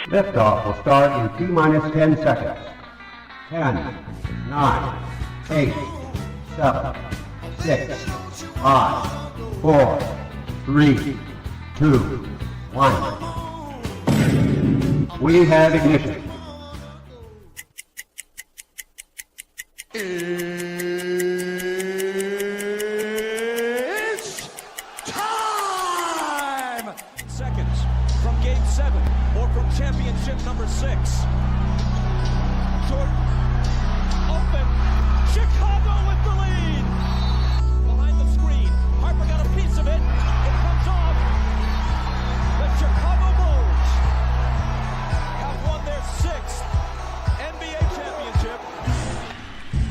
Liftoff will start in T-minus 10 seconds. 10, 9, 8, 7, 6, 5, 4, 3, 2, 1. We have ignition. It's time! Seconds from game 7 or from championship number 6. Jordan, open, Chicago with the lead. Behind the screen, Harper got a piece of it. It comes off. The Chicago Bulls have won their 6th NBA championship.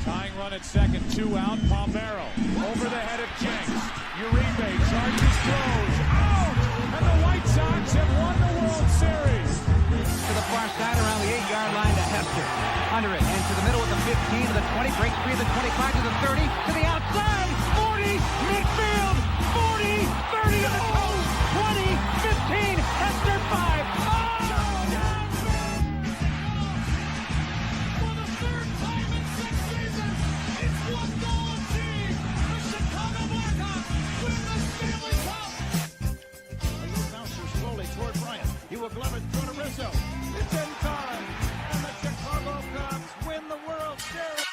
Tying run at second, 2 out, Palmero over the head of Jenks. Uribe charges, throws, out! And the White Sox have won the World Series. To the far side around the 8-yard line to Hester. Under it, and to the middle with the 15, to the 20, breaks free of the 25, to the 30, to the outside, 40, midfield, 40, 30 to the post, 20, 15, Hester 5. For the 3rd time in 6 seasons, it's one goal achieved. The Chicago Blackhawks win the Stanley Cup. A little bouncer slowly toward Bryant. He will glove it through to Rizzo. It's in time, and the Chicago Cubs win the World Series.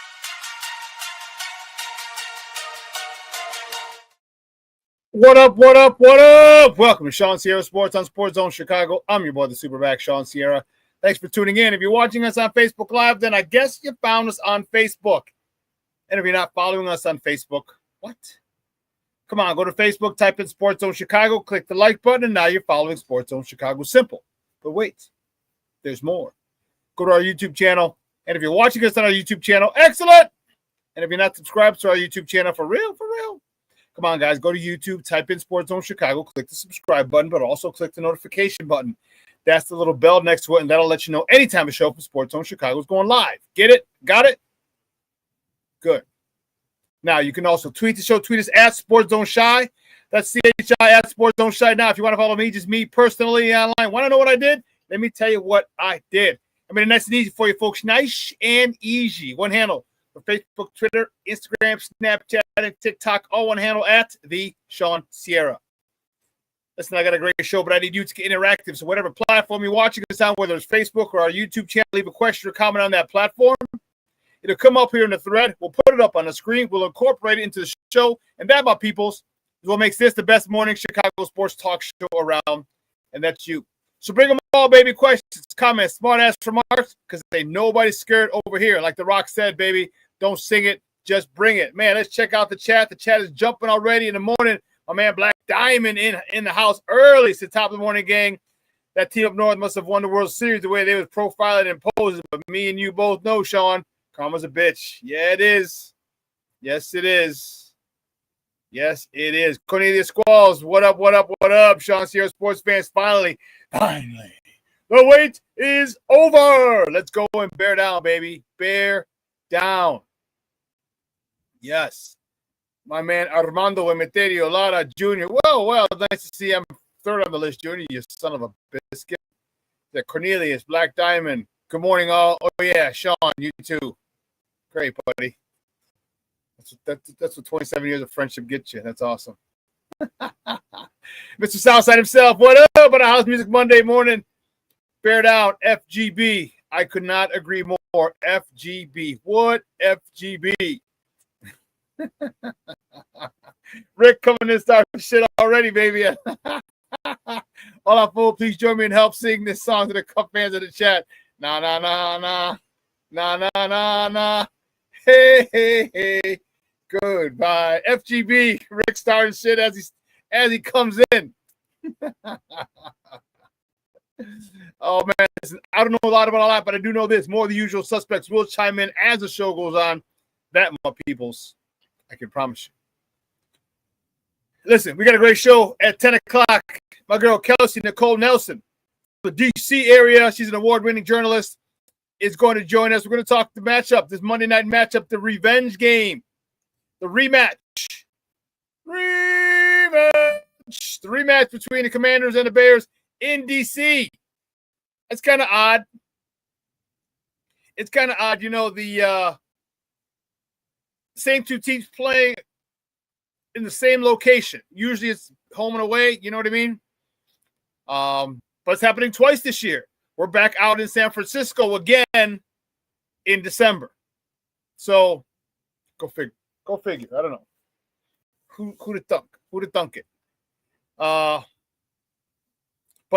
What up, what up, what up? Welcome to ShawnSierraSports on Sports Zone Chicago. I'm your boy, the SuperBack, Shawn Sierra. Thanks for tuning in. If you're watching us on Facebook Live, then I guess you found us on Facebook. And if you're not following us on Facebook, what? Come on, go to Facebook, type in Sports Zone Chicago, click the like button, and now you're following Sports Zone Chicago. Simple. But wait, there's more. Go to our YouTube channel. And if you're watching us on our YouTube channel, excellent. And if you're not subscribed to our YouTube channel, for real, come on, guys, go to YouTube, type in Sports Zone Chicago, click the subscribe button, but also click the notification button. That's the little bell next to it, and that'll let you know anytime a show from Sports Zone Chicago is going live. Get it? Got it? Good. Now, you can also tweet the show. Tweet us at Sports Zone Shy. That's CHI at Sports Zone Shy. Now, if you want to follow me, just me personally online. Want to know what I did? Let me tell you what I did. I made it nice and easy for you folks. Nice and easy. One handle for Facebook, Twitter, Instagram, Snapchat, and TikTok. All one handle at the Shawn Sierra. Listen, I got a great show, but I need you to get interactive. So whatever platform you're watching this on, whether it's Facebook or our YouTube channel, leave a question or comment on that platform. It'll come up here in the thread. We'll put it up on the screen. We'll incorporate it into the show. And that, my peoples, is what makes this the best morning Chicago sports talk show around. And that's you. So bring them all, baby. Questions, comments, smart-ass remarks, because ain't nobody scared over here. Like The Rock said, baby, don't sing it, just bring it. Man, let's check out the chat. The chat is jumping already in the morning. My man Black Diamond in the house early. It's the top of the morning, gang. That team up north must have won the World Series the way they was profiling and posing. But me and you both know, Shawn, karma's a bitch. Yeah, it is. Yes, it is. Yes, it is. Cornelius Squalls, what up, what up, what up? Shawn Sierra Sports fans, finally, the wait is over. Let's go and bear down, baby. Bear down. Yes. My man Armando Emeterio Lara Jr. Well, nice to see him third on the list, Junior, you son of a biscuit. The Cornelius, Black Diamond. Good morning, all. Oh, yeah, Shawn, you too. Great, buddy. That's what 27 years of friendship gets you. That's awesome. Mr. Southside himself, what up? On a House Music Monday morning. Bear down, FGB. I could not agree more. FGB. What? FGB. Rick coming in start shit already, baby. All our fool, please join me and help sing this song to the Cup fans in the chat. Nah, nah, nah, nah. Nah, nah, nah, nah. Hey, hey, hey. Goodbye. FGB. Rick starting shit as he comes in. Oh, man. Listen, I don't know a lot about all that, but I do know this. More of the usual suspects will chime in as the show goes on. That, my peoples, I can promise you. Listen, we got a great show at 10 o'clock. My girl, Kelsey Nicole Nelson, from the D.C. area. She's an award-winning journalist. Is going to join us. We're going to talk the matchup, this Monday night matchup, the revenge game, the rematch. The rematch between the Commanders and the Bears in D.C. It's kind of odd. It's kind of odd, the same two teams playing in the same location. Usually it's home and away, you know what I mean? But it's happening twice this year. We're back out in San Francisco again in December. So go figure. Go figure. I don't know. Who'd have thunk? Who'd have thunk it? But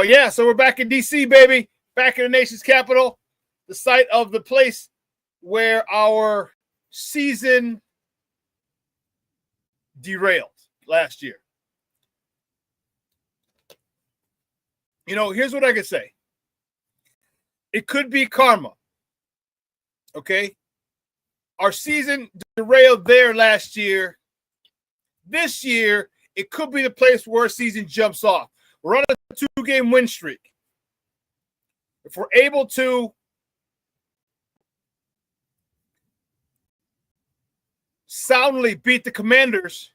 yeah, so we're back in DC, baby. Back in the nation's capital, the site of the place where our season derailed last year. Here's what I can say. It could be karma. Okay? Our season derailed there last year. This year, it could be the place where our season jumps off. We're on a 2-game win streak. If we're able to soundly beat the Commanders,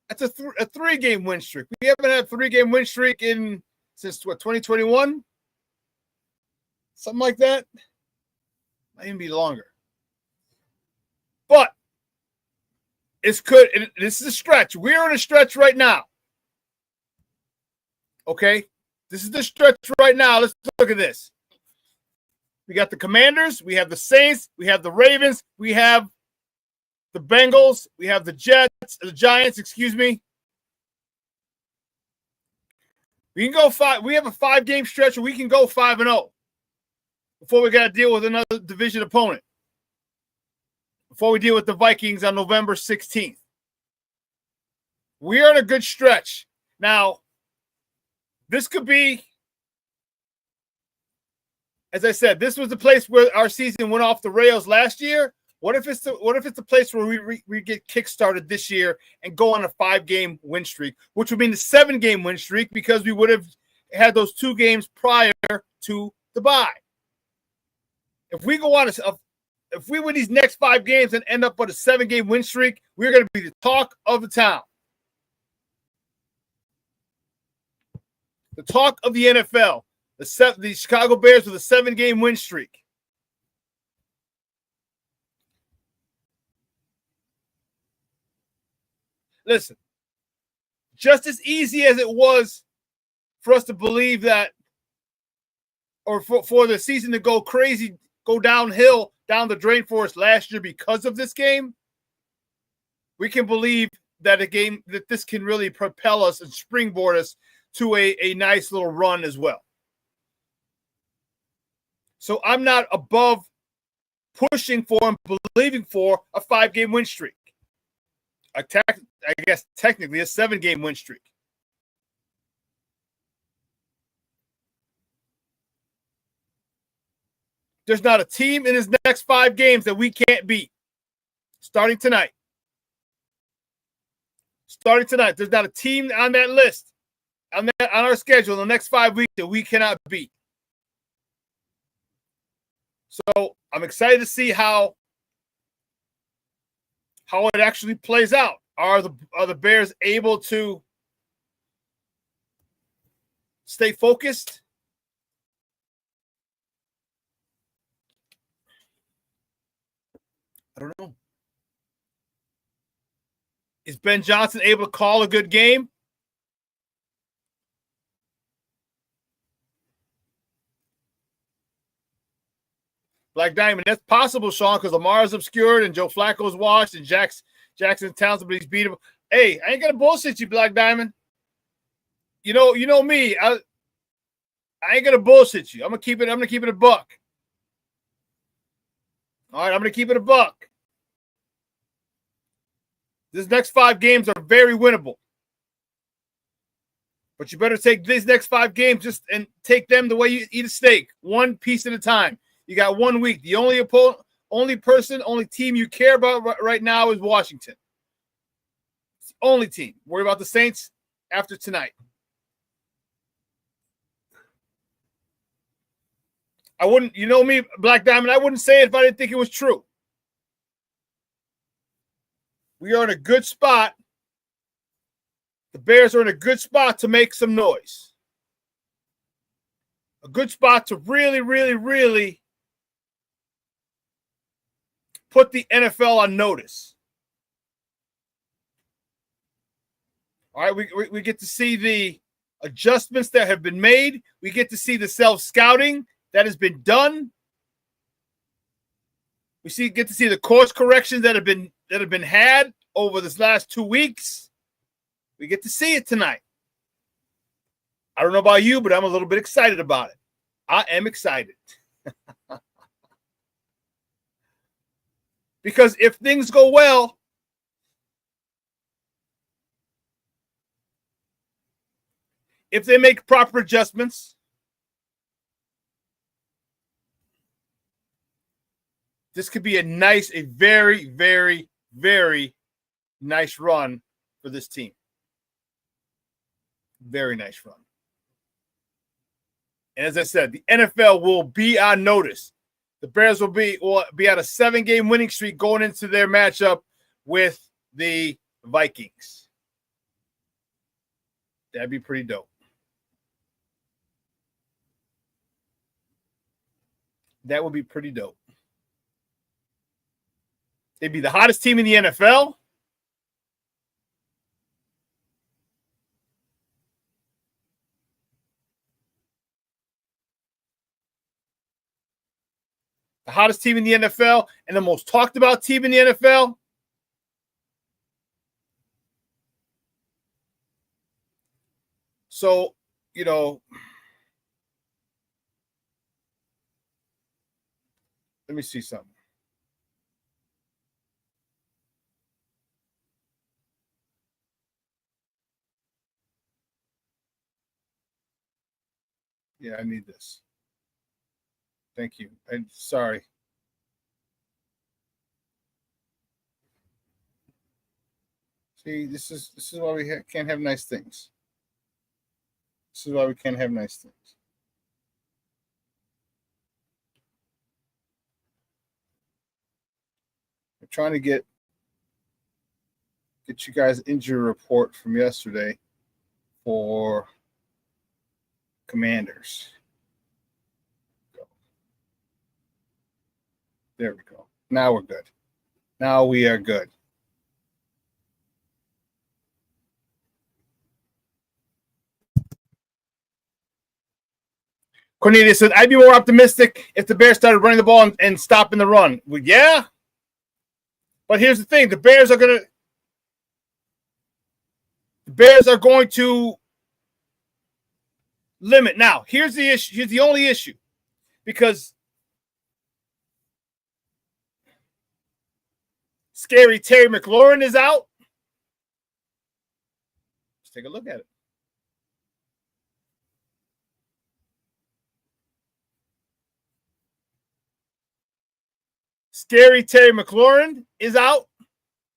that's a 3-game win streak. We haven't had a 3-game win streak since 2021? Something like that. Might even be longer. But this is a stretch. We're in a stretch right now. Okay? This is the stretch right now. Let's look at this. We got the Commanders. We have the Saints. We have the Ravens. We have the Bengals. We have the Giants, excuse me. We can go 5. We have a 5-game stretch where we can go 5-0 before we got to deal with another division opponent. Before we deal with the Vikings on November 16th. We are in a good stretch. Now, this could be, as I said, this was the place where our season went off the rails last year. What if it's the place where we get kickstarted this year and go on a 5-game win streak, which would mean the 7-game win streak because we would have had those 2 games prior to the bye. If we go on if we win these next 5 games and end up with a 7-game win streak, we're going to be the talk of the town. The talk of the NFL. The Chicago Bears with a 7-game win streak. Listen, just as easy as it was for us to believe that, or for the season to go crazy, go downhill, down the drain for us last year because of this game, we can believe that this can really propel us and springboard us to a nice little run as well. So I'm not above pushing for and believing for a 5-game win streak. I guess technically a 7-game win streak. There's not a team in his next 5 games that we can't beat. Starting tonight. There's not a team on that list, on our schedule in the next 5 weeks that we cannot beat. So I'm excited to see how it actually plays out. Are the Bears able to stay focused? I don't know. Is Ben Johnson able to call a good game? Black Diamond, that's possible, Shawn, because Lamar's obscured and Joe Flacco's washed and Jackson Townsend, but he's beatable. Hey, I ain't gonna bullshit you, Black Diamond. You know me. I ain't gonna bullshit you. I'm gonna keep it a buck. All right, I'm gonna keep it a buck. These next 5 games are very winnable. But you better take these next 5 games and take them the way you eat a steak, one piece at a time. You got 1 week. The only team you care about right now is Washington. It's the only team. Worry about the Saints after tonight. I wouldn't, me, Black Diamond, I wouldn't say it if I didn't think it was true. We are in a good spot. The Bears are in a good spot to make some noise. a good spot to really, really, really put the NFL on notice. All right, we get to see the adjustments that have been made. We get to see the self-scouting that has been done. Get to see the course corrections that have been had over this last 2 weeks. We get to see it tonight. I don't know about you, but I'm a little bit excited about it. I am excited. Because if things go well, if they make proper adjustments, this could be a very, very, very nice run for this team. Very nice run. And as I said, the NFL will be on notice. The Bears will be on a 7-game winning streak going into their matchup with the Vikings. That'd be pretty dope. That would be pretty dope. They'd be the hottest team in the NFL. The hottest team in the NFL and the most talked about team in the NFL. So, let me see something. Yeah, I need this. Thank you. I'm sorry. See, this is why we can't have nice things. This is why we can't have nice things. I'm trying to get you guys injury report from yesterday for Commanders. There we go. Now we're good. Now we are good. Cornelius said, I'd be more optimistic if the Bears started running the ball and stopping the run. Well, yeah. But here's the thing. The Bears are going to limit. Now, here's the issue. Here's the only issue. Because scary Terry McLaurin is out. Let's take a look at it. Scary Terry McLaurin is out.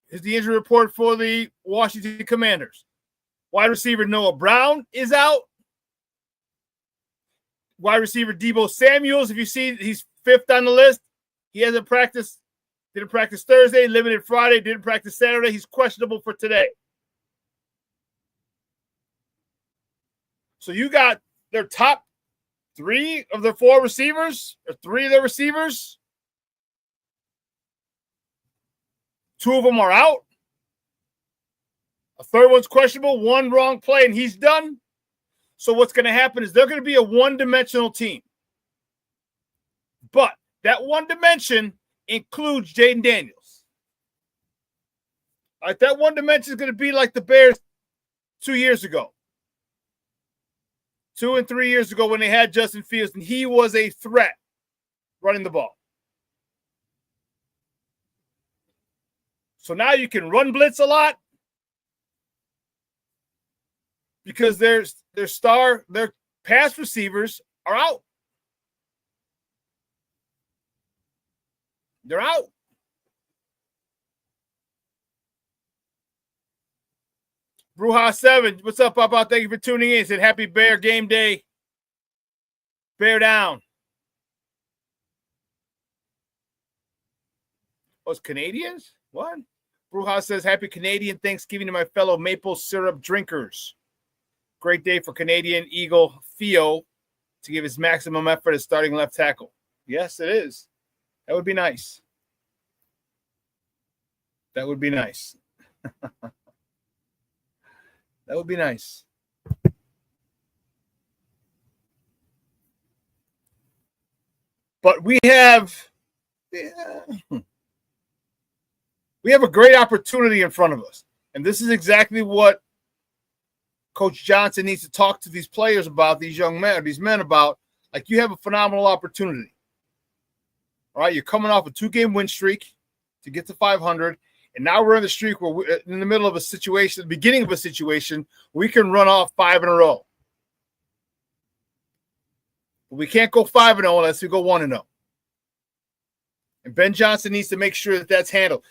Is the injury report for the Washington Commanders. Wide receiver Noah Brown is out. Wide receiver Deebo Samuels, if you see, he's 5th on the list. He hasn't practiced. Didn't practice Thursday, limited Friday, didn't practice Saturday. He's questionable for today. So you got their top 3 of their 4 receivers, or 3 of their receivers. 2 of them are out. A 3rd one's questionable, 1 wrong play, and he's done. So what's going to happen is they're going to be a one-dimensional team. But that one dimension includes Jaden Daniels. All right, that one dimension is going to be like the Bears 2 years ago. 2 and 3 years ago when they had Justin Fields, and he was a threat running the ball. So now you can run blitz a lot because their pass receivers are out. They're out. Bruja 7, what's up, Papa? Thank you for tuning in. Said happy Bear game day. Bear down. What's Canadians? What? Bruja says happy Canadian Thanksgiving to my fellow maple syrup drinkers. Great day for Canadian Eagle Theo to give his maximum effort as starting left tackle. Yes, it is. That would be nice. That would be nice. That would be nice. But we have a great opportunity in front of us. And this is exactly what Coach Johnson needs to talk to these players about, these young men, these men about. Like, you have a phenomenal opportunity. All right, you're coming off a 2-game win streak to get to 500. And now we're in the streak where we're in the middle of a situation, the beginning of a situation, we can run off 5 in a row. But we can't go 5-0 unless we go 1-0. And Ben Johnson needs to make sure that that's handled.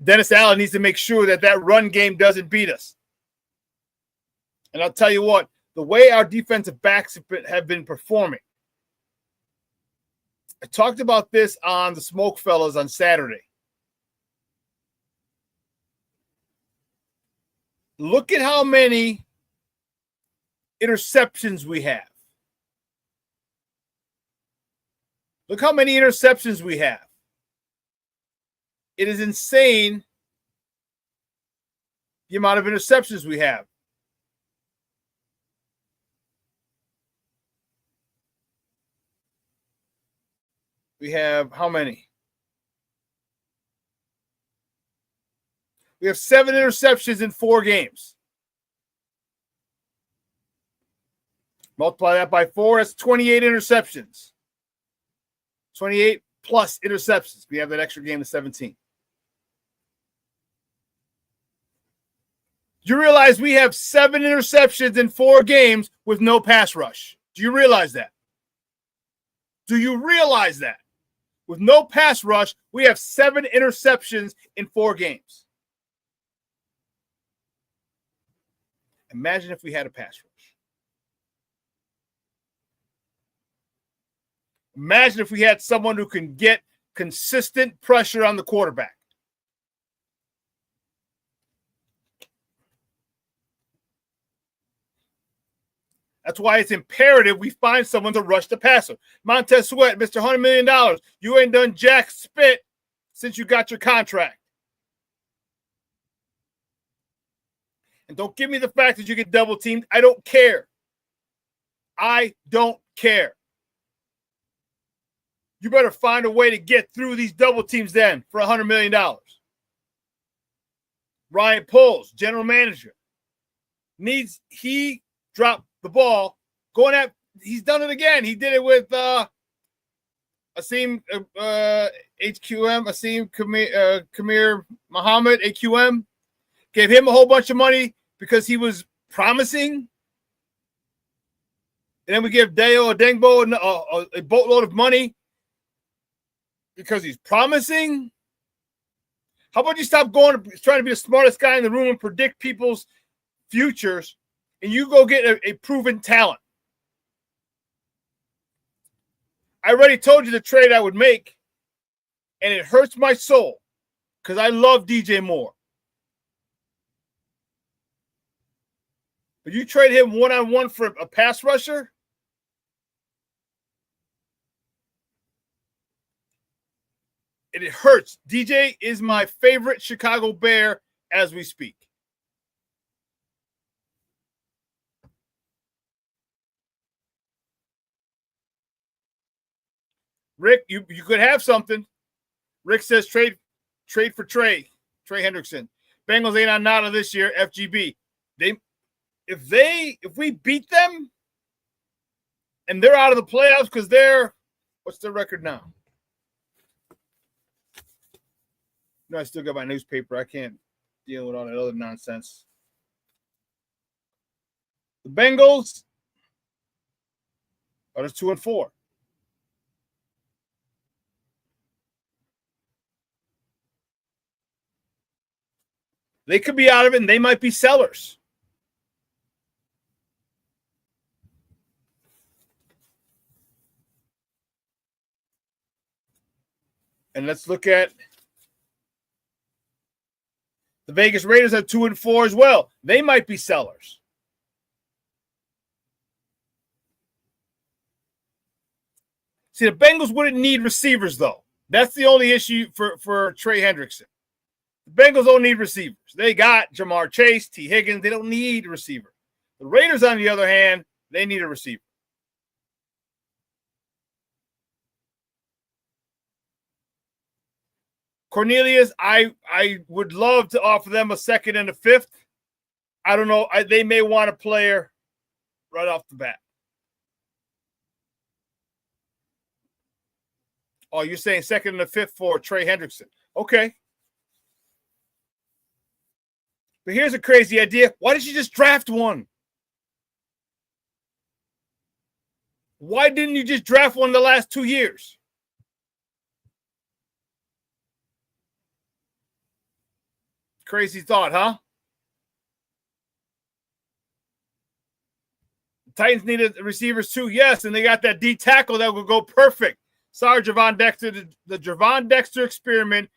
Dennis Allen needs to make sure that that run game doesn't beat us. And I'll tell you what, the way our defensive backs have been performing. I talked about this on the Smoke Fellas on Saturday. Look at how many interceptions we have. Look how many interceptions we have. It is insane the amount of interceptions we have. We have how many? We have 7 interceptions in 4 games. Multiply that by 4, that's 28 interceptions. 28 plus interceptions. We have that extra game of 17. You realize we have 7 interceptions in 4 games with no pass rush. Do you realize that? Do you realize that? With no pass rush, we have 7 interceptions in 4 games. Imagine if we had a pass rush. Imagine if we had someone who can get consistent pressure on the quarterback. That's why it's imperative we find someone to rush the passer. Montez Sweat, Mr. $100 million, you ain't done jack spit since you got your contract. And don't give me the fact that you get double teamed. I don't care. I don't care. You better find a way to get through these double teams then for $100 million. Ryan Poles, general manager, he dropped the ball going at, he's done it again. He did it with Asim Kamir Muhammad, AQM. Gave him a whole bunch of money because he was promising. And then we give Deo Adengbo a boatload of money because he's promising. How about you stop trying to be the smartest guy in the room and predict people's futures, and you go get a proven talent? I already told you the trade I would make, and it hurts my soul because I love DJ Moore. But you trade him one-on-one for a pass rusher? And it hurts. DJ is my favorite Chicago Bear as we speak. Rick, you could have something. Rick says trade for Trey Hendrickson. Bengals ain't on nada this year. FGB. If we beat them and they're out of the playoffs because what's their record now? No, I still got my newspaper. I can't deal with all that other nonsense. The Bengals are just 2-4. They could be out of it, and they might be sellers. And let's look at the Vegas Raiders are 2-4 as well. They might be sellers. See, the Bengals wouldn't need receivers, though. That's the only issue for Trey Hendrickson. The Bengals don't need receivers. They got Jamar Chase, T. Higgins. They don't need a receiver. The Raiders, on the other hand, they need a receiver. Cornelius, I would love to offer them a second and a fifth. I don't know. They may want a player right off the bat. Oh, you're saying second and a fifth for Trey Hendrickson. Okay. But here's a crazy idea. Why didn't you just draft one? Why didn't you just draft one in the last 2 years? Crazy thought, huh? The Titans needed receivers too, yes, and they got that D tackle that will go perfect. Sorry, Gervon Dexter. The Gervon Dexter experiment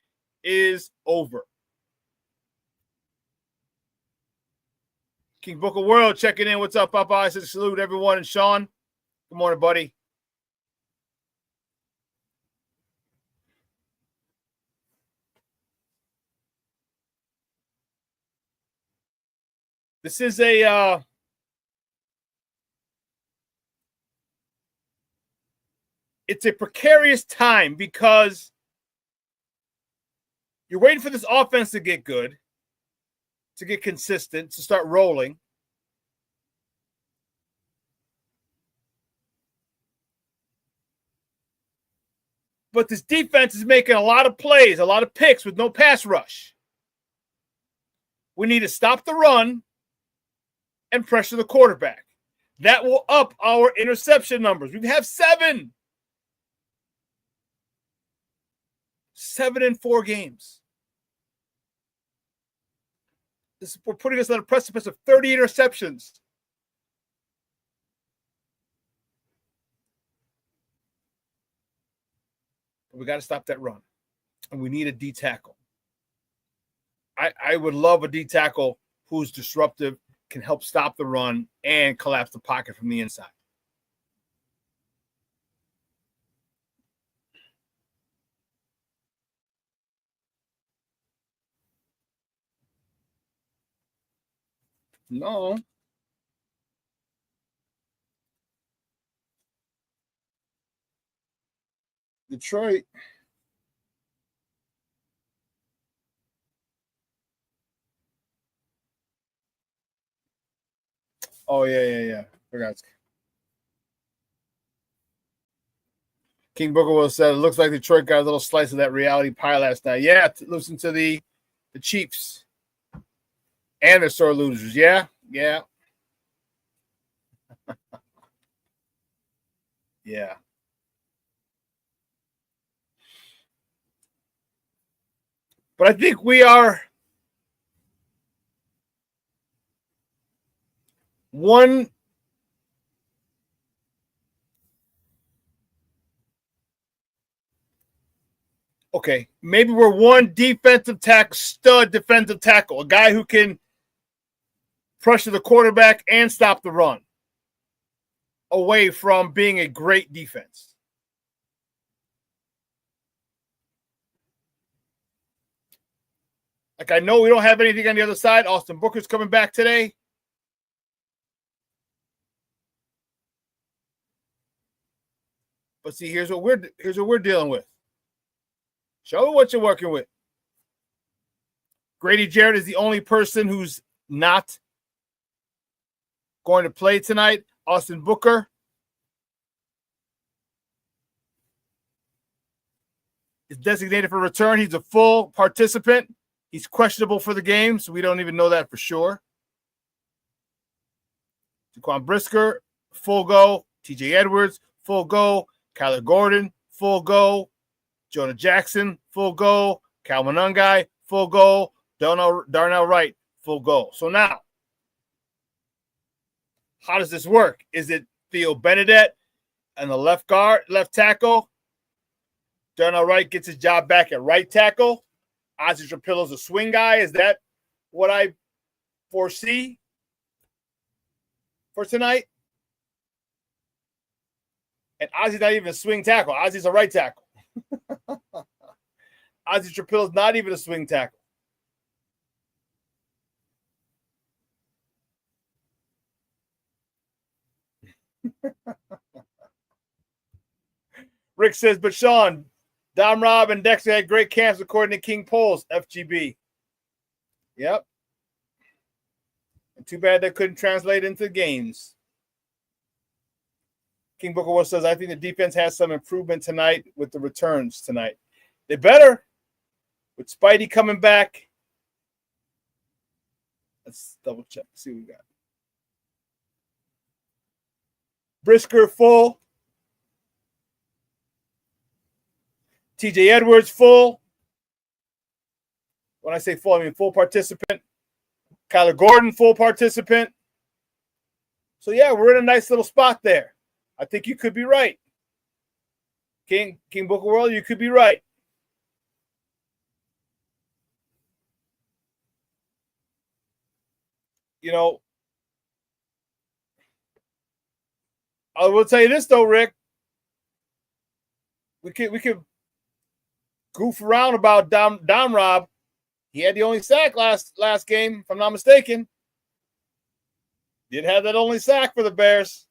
is over. King Book of World checking in. What's up, Papa? I said salute everyone. And Shawn, good morning, buddy. This is it's a precarious time because you're waiting for this offense to get good, to get consistent, to start rolling. But this defense is making a lot of plays, a lot of picks with no pass rush. We need to stop the run and pressure the quarterback. That will up our interception numbers. We have 7. 7 in 4 games. We're putting us on a precipice of 30 interceptions. But we got to stop that run. And we need a D tackle. I would love a D tackle who's disruptive, can help stop the run, and collapse the pocket from the inside. No. Detroit. Oh, yeah. Forgot. King Booker will said, it looks like Detroit got a little slice of that reality pie last night. Yeah, listen to the Chiefs. And they're sore losers. Yeah. Yeah. But I think we are one. Okay, maybe we're one stud defensive tackle, a guy who can pressure the quarterback and stop the run away from being a great defense. Like, I know we don't have anything on the other side. Austin Booker's coming back today. But see, here's what we're dealing with. Show me what you're working with. Grady Jarrett is the only person who's not going to play tonight. Austin Booker is designated for return. He's a full participant. He's questionable for the game, so we don't even know that for sure. Jaquan Brisker, full go. TJ Edwards, full go. Kyler Gordon, full go. Jonah Jackson, full go. Calvin Ungai, full go. Darnell Wright, full go. So now, how does this work? Is it Theo Benedette and the left tackle? Darnell Wright gets his job back at right tackle. Ozzie Trapillo's a swing guy. Is that what I foresee for tonight? And Ozzy's not even a swing tackle. Ozzy's a right tackle. Ozzy Trapillo's not even a swing tackle. Rick says, but Shawn, Dom Rob and Dexter had great camps according to King Polls, FGB. Yep. And too bad they couldn't translate into games. King Booker Wolf says, I think the defense has some improvement tonight with the returns tonight. They better. With Spidey coming back. Let's double check. See what we got. Brisker full. TJ Edwards full. When I say full, I mean full participant. Kyler Gordon full participant. So yeah, we're in a nice little spot there. I think you could be right. King Booker World, you could be right. You know, I will tell you this though, Rick. We could goof around about Dom Rob. He had the only sack last game, if I'm not mistaken. Did have that only sack for the Bears.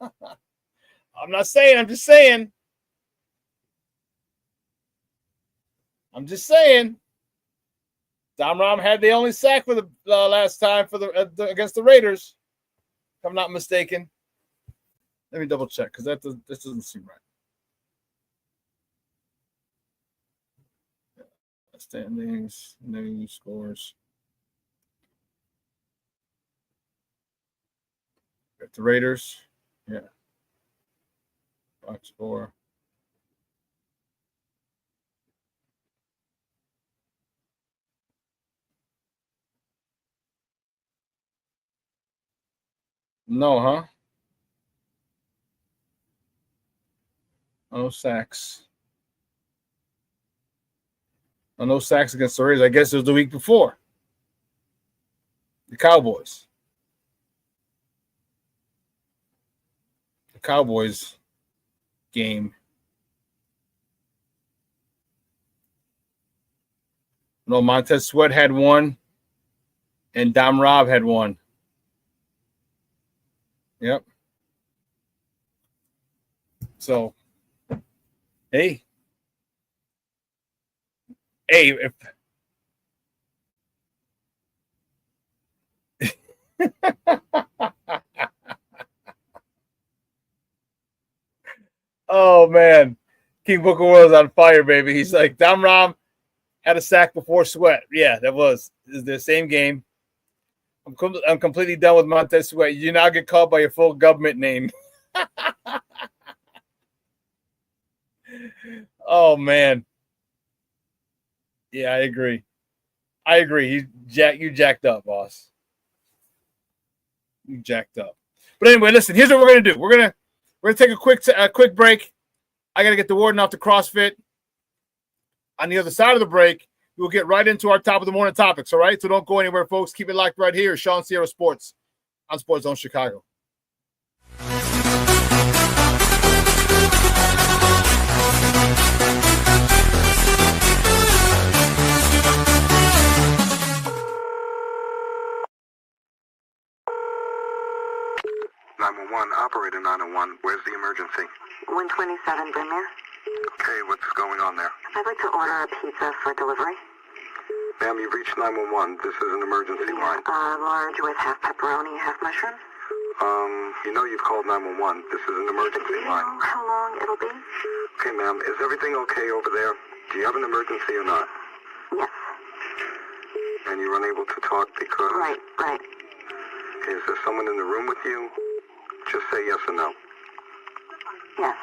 I'm not saying, I'm just saying. I'm just saying. Dom Rob had the only sack for the last time for the against the Raiders, if I'm not mistaken. Let me double check because this doesn't seem right. Standings, new scores. Got the Raiders. Yeah. Box score. No, huh? No sacks. No sacks against the Raiders. I guess it was the week before. The Cowboys. The Cowboys game. No, Montez Sweat had one, and Dom Rob had one. Yep. So, hey. If oh man, King Booker was on fire, baby. He's like, Dom Rob had a sack before Sweat. Yeah, that was the same game. I'm completely done with Montez Sweat. You now get called by your full government name. Oh man. Yeah, I agree. You jacked up, boss. You jacked up. But anyway, listen. Here's what we're gonna do. We're gonna take a quick break. I gotta get the warden off to CrossFit. On the other side of the break, we'll get right into our top of the morning topics. All right. So don't go anywhere, folks. Keep it locked right here. Shawn Sierra Sports on Sports Zone Chicago. Operator 901, where's the emergency? 127 Brynmere. Okay, what's going on there? I'd like to order a pizza for delivery. Ma'am, you've reached 911. This is an emergency line. Large with half pepperoni, half mushroom. You know you've called 911. This is an emergency line. Do you know how long it'll be? Okay, ma'am, is everything okay over there? Do you have an emergency or not? Yes. And you're unable to talk because... Right. Is there someone in the room with you? Just say yes or no. Yes.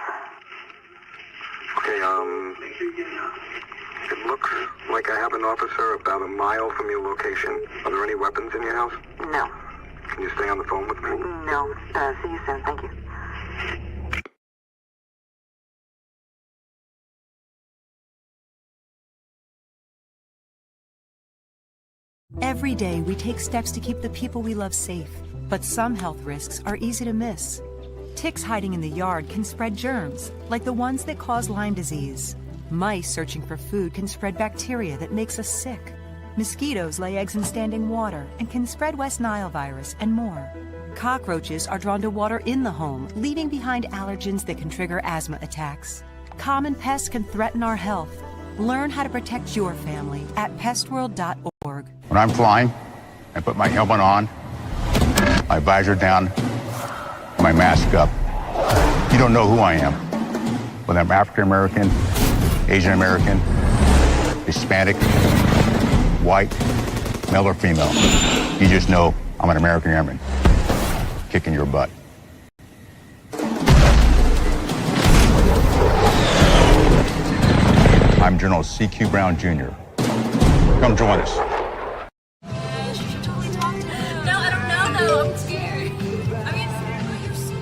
Okay, it looks like I have an officer about a mile from your location. Are there any weapons in your house? No. Can you stay on the phone with me? No. See you soon. Thank you. Every day, we take steps to keep the people we love safe, but some health risks are easy to miss. Ticks hiding in the yard can spread germs, like the ones that cause Lyme disease. Mice searching for food can spread bacteria that makes us sick. Mosquitoes lay eggs in standing water and can spread West Nile virus and more. Cockroaches are drawn to water in the home, leaving behind allergens that can trigger asthma attacks. Common pests can threaten our health. Learn how to protect your family at pestworld.org. When I'm flying, I put my helmet on, my visor down, my mask up. You don't know who I am. Whether I'm African American, Asian American, Hispanic, white, male or female. You just know I'm an American airman kicking your butt. I'm General C.Q. Brown Jr. Come join us. No, I don't know though. I'm scared. I mean, you're so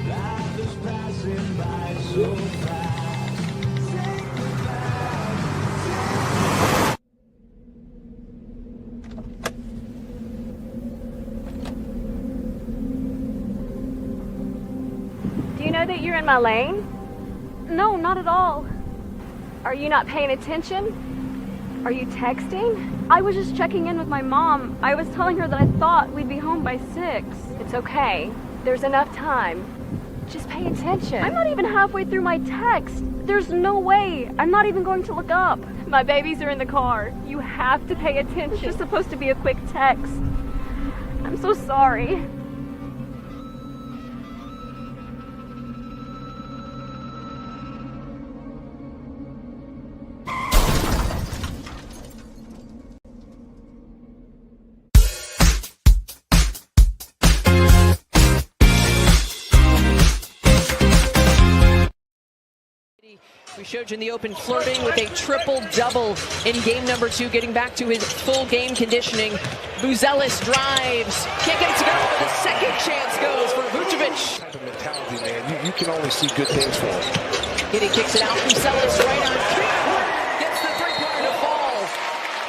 Do you know that you're in my lane? No, not at all. Are you not paying attention? Are you texting? I was just checking in with my mom. I was telling her that I thought we'd be home by 6. It's okay. There's enough time. Just pay attention. I'm not even halfway through my text. There's no way. I'm not even going to look up. My babies are in the car. You have to pay attention. It's just supposed to be a quick text. I'm so sorry. We showed you in the open flirting with a triple-double in game number 2, getting back to his full game conditioning. Buzelis drives, can't get it to go, but the second chance goes for Vucevic. Type of mentality, man. You can only see good things for him. Giddy kicks it out, Buzelis right on three, gets the three-pointer to fall.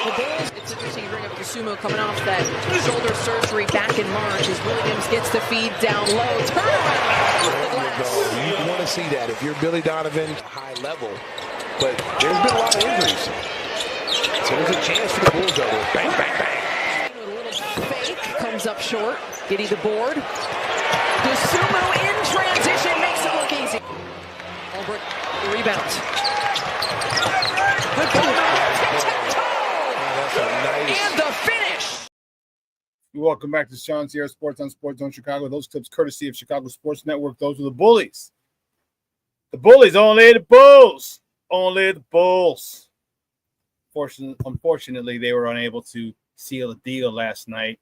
The Bulls, it's interesting you bring up the sumo coming off that shoulder surgery back in March as Williams gets the feed down low, turnaround off the glass. You want to see that if you're Billy Donovan, high level, but there's been a lot of injuries. So there's a chance for the Bulls out there. Bang, bang, bang. A little fake, comes up short. Giddy the board. The sumo in transition makes it look easy. Albrecht, the rebound. The and the finish. Welcome back to Shawn Sierra Sports on Sports Zone Chicago. Those clips courtesy of Chicago Sports Network. Those are the Bullies. The Bullies, only the Bulls. Only the Bulls. Unfortunately, they were unable to seal a deal last night.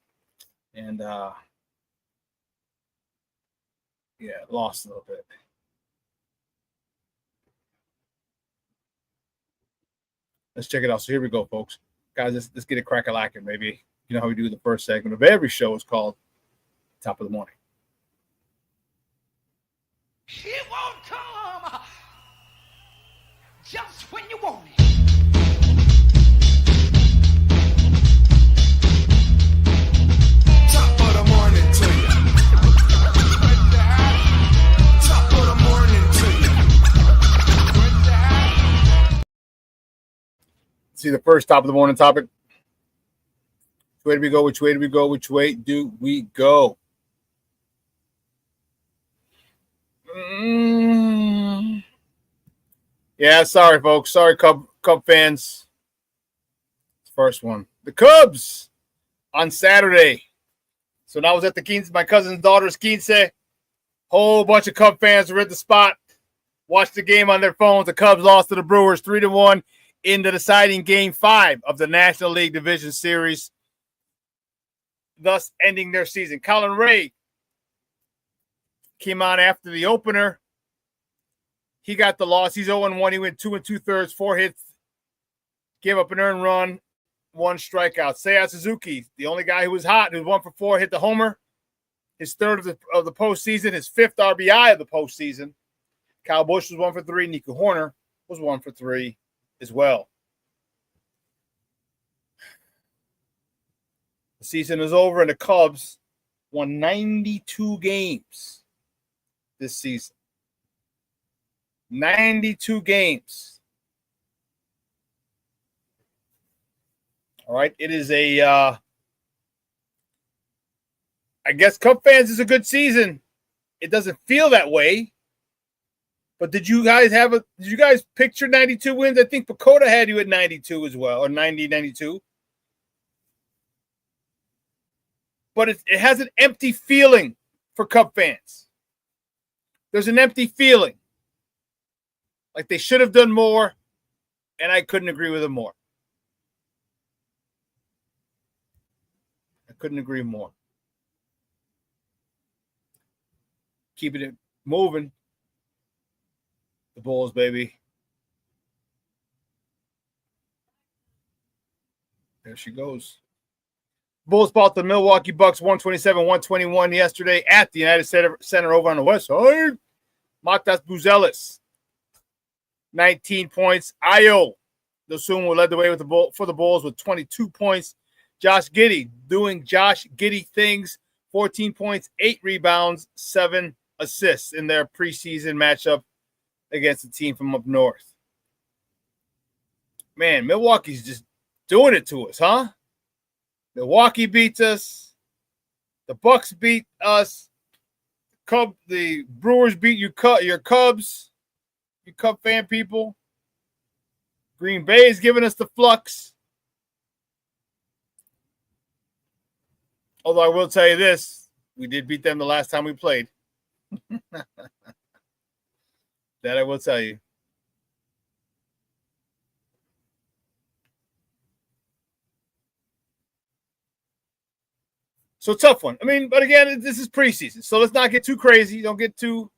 And, lost a little bit. Let's check it out. So here we go, folks. Guys, let's get it crack-a-lacking, maybe. You know how we do the first segment of every show is called Top of the Morning. It won't come just when you want it. Top of the morning to you. Top of the morning to you. See the first top of the morning topic. Which way do we go? Which way do we go? Which way do we go? Yeah, sorry, folks. Sorry, Cub fans. First one. The Cubs on Saturday. So now I was at the my cousin's daughter's quince. Whole bunch of Cub fans were at the spot. Watched the game on their phones. The Cubs lost to the Brewers 3-1 in the deciding Game 5 of the National League Division Series, thus ending their season. Colin Ray came on after the opener. He got the loss. He's 0-1. He went 2 2/3, 4 hits, gave up an earned run, 1 strikeout. Seiya Suzuki, the only guy who was hot, who was 1 for 4, hit the homer. His third of the postseason, his 5th RBI of the postseason. Kyle Busch was 1 for 3. Nico Horner was 1 for 3 as well. The season is over, and the Cubs won 92 games this season. 92 games. All right. It is I guess Cub fans is a good season. It doesn't feel that way. But did you guys picture 92 wins? I think Pacoda had you at 92 as well, or 90, 92. But it has an empty feeling for Cub fans. There's an empty feeling. Like they should have done more, and I couldn't agree with them more. I couldn't agree more. Keeping it moving. The Bulls, baby. There she goes. Bulls fought the Milwaukee Bucks 127-121 yesterday at the United Center over on the west side. Matas Buzelis, 19 points. Ayo Dosunmu led the way for the Bulls with 22 points. Josh Giddey doing Josh Giddey things, 14 points, 8 rebounds, 7 assists in their preseason matchup against a team from up north. Man, Milwaukee's just doing it to us, huh? Milwaukee beats us. The Bucks beat us. The Brewers beat your Cubs, you Cub fan people. Green Bay is giving us the flux. Although I will tell you this, we did beat them the last time we played. That I will tell you. So tough one. I mean, but again, this is preseason, so let's not get too crazy. Don't get all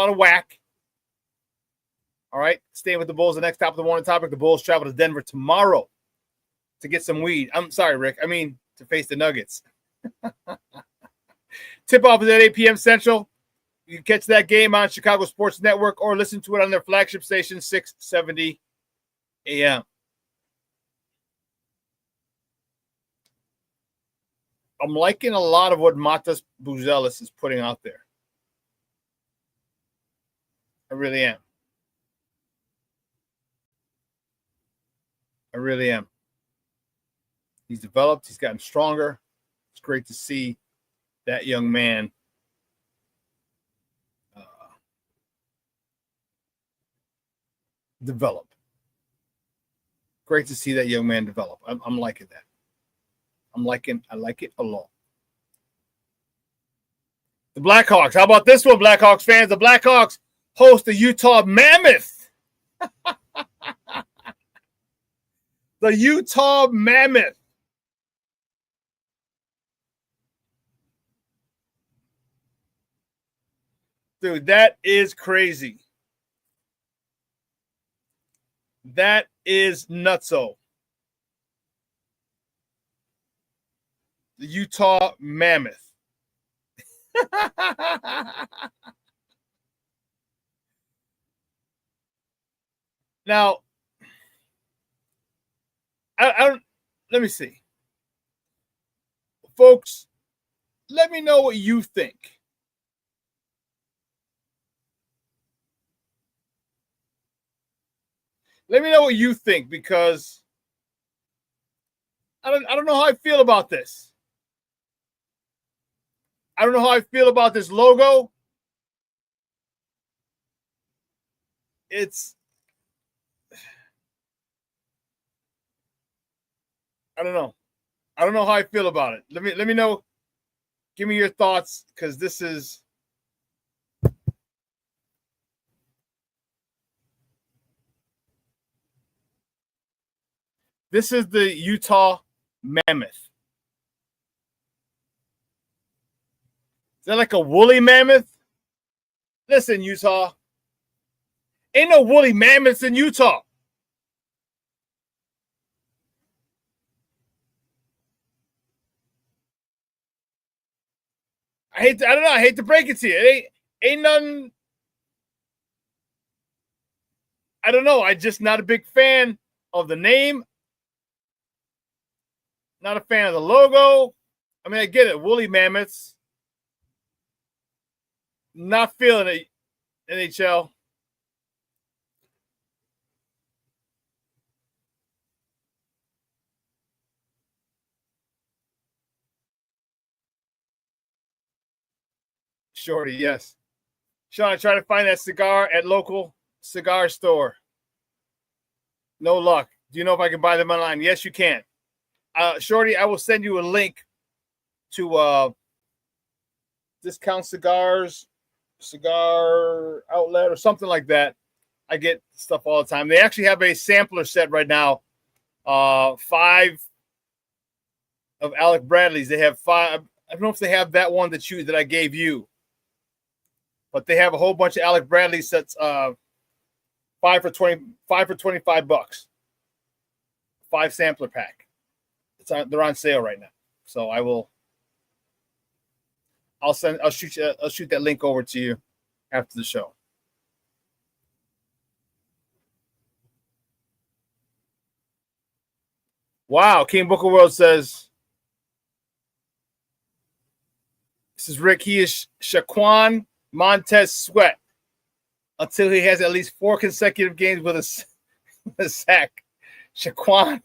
out of whack. All right, staying with the Bulls. The next top of the morning topic: the Bulls travel to Denver tomorrow to get some weed. I'm sorry, Rick. I mean to face the Nuggets. Tip off is at 8 p.m. Central. You can catch that game on Chicago Sports Network or listen to it on their flagship station, 670 a.m. I'm liking a lot of what Matas Buzelis is putting out there. I really am. I really am. He's developed. He's gotten stronger. It's great to see that young man develop. Great to see that young man develop. I'm liking that. I like it a lot. The Blackhawks. How about this one, Blackhawks fans? The Blackhawks host the Utah Mammoth. The Utah Mammoth. Dude, that is crazy. That is nutso. The Utah Mammoth. Now, let me see. Folks, let me know what you think. Let me know what you think, because I don't know how I feel about this. I don't know how I feel about this logo. I don't know. I don't know how I feel about it. Let me know. Give me your thoughts, because this is the Utah Mammoth. Is that like a woolly mammoth? Listen, Utah. Ain't no woolly mammoths in Utah. I hate to break it to you. Ain't nothing. I don't know. I'm just not a big fan of the name. Not a fan of the logo. I mean, I get it. Woolly mammoths. Not feeling it. NHL. Shorty, yes. Shawn, I try to find that cigar at local cigar store. No luck. Do you know if I can buy them online? Yes, you can. Shorty, I will send you a link to Discount Cigars, cigar outlet, or something like that. I get stuff all the time. They actually have a sampler set right now. 5 of Alec Bradley's. They have 5. I don't know if they have that one that I gave you, but they have a whole bunch of Alec Bradley sets. 5 for $25. 5 sampler pack. They're on sale right now. So I'll shoot that link over to you after the show. Wow, King Booker World says, this is Rick. He is Shaquan Montez Sweat until he has at least 4 consecutive games with a sack. Shaquan.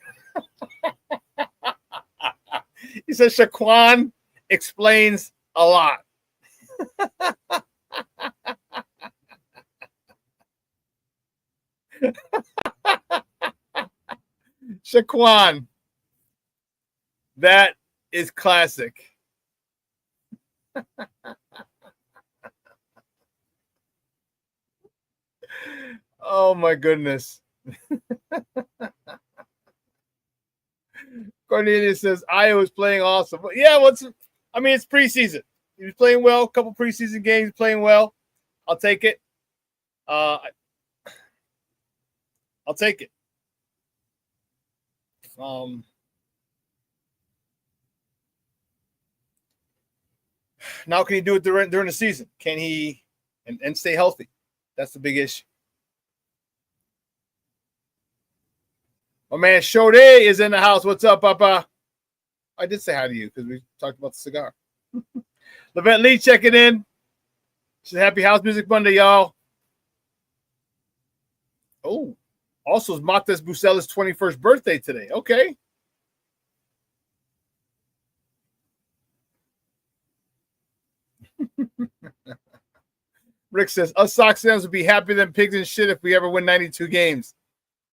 He says Shaquan explains a lot. Shaquan. That is classic. Oh my goodness. Cornelius says Iowa's playing awesome. Yeah, it's preseason. He was playing well. A couple preseason games, playing well. I'll take it. I'll take it. Now, can he do it during the season? Can he and stay healthy? That's the big issue. My man Shode is in the house. What's up, Papa? I did say hi to you because we talked about the cigar. Levette Lee checking in. She said, Happy House Music Monday, y'all. Oh, also it's Mates Bucella's 21st birthday today. Okay. Rick says, us Sox fans would be happier than pigs and shit if we ever win 92 games.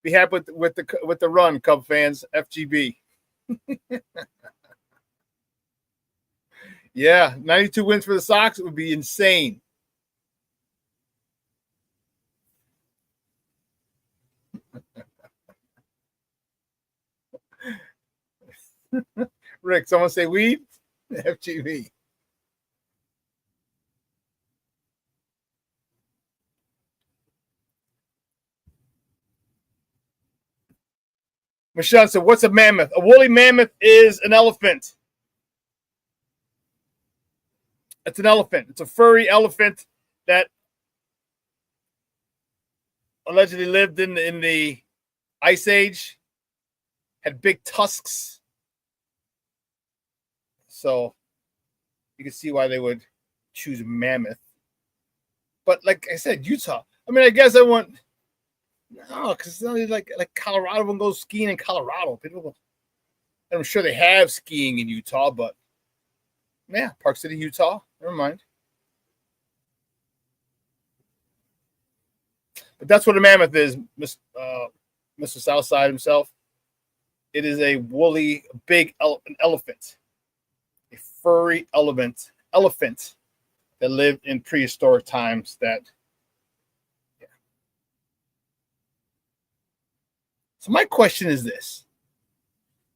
Be happy with the run, Cub fans. FGB. Yeah, 92 wins for the Sox would be insane. Rick, someone say weed? FGB. Michelle said, what's a mammoth? A woolly mammoth is an elephant. It's an elephant. It's a furry elephant that allegedly lived in the Ice Age, had big tusks. So you can see why they would choose mammoth. But like I said, Utah. I mean, I guess I want... No, because it's not like Colorado. Everyone goes skiing in Colorado. I'm sure they have skiing in Utah, but yeah, Park City, Utah. Never mind. But that's what a mammoth is, Mr. Southside himself. It is a woolly, big elephant, a furry elephant that lived in prehistoric times. So my question is this: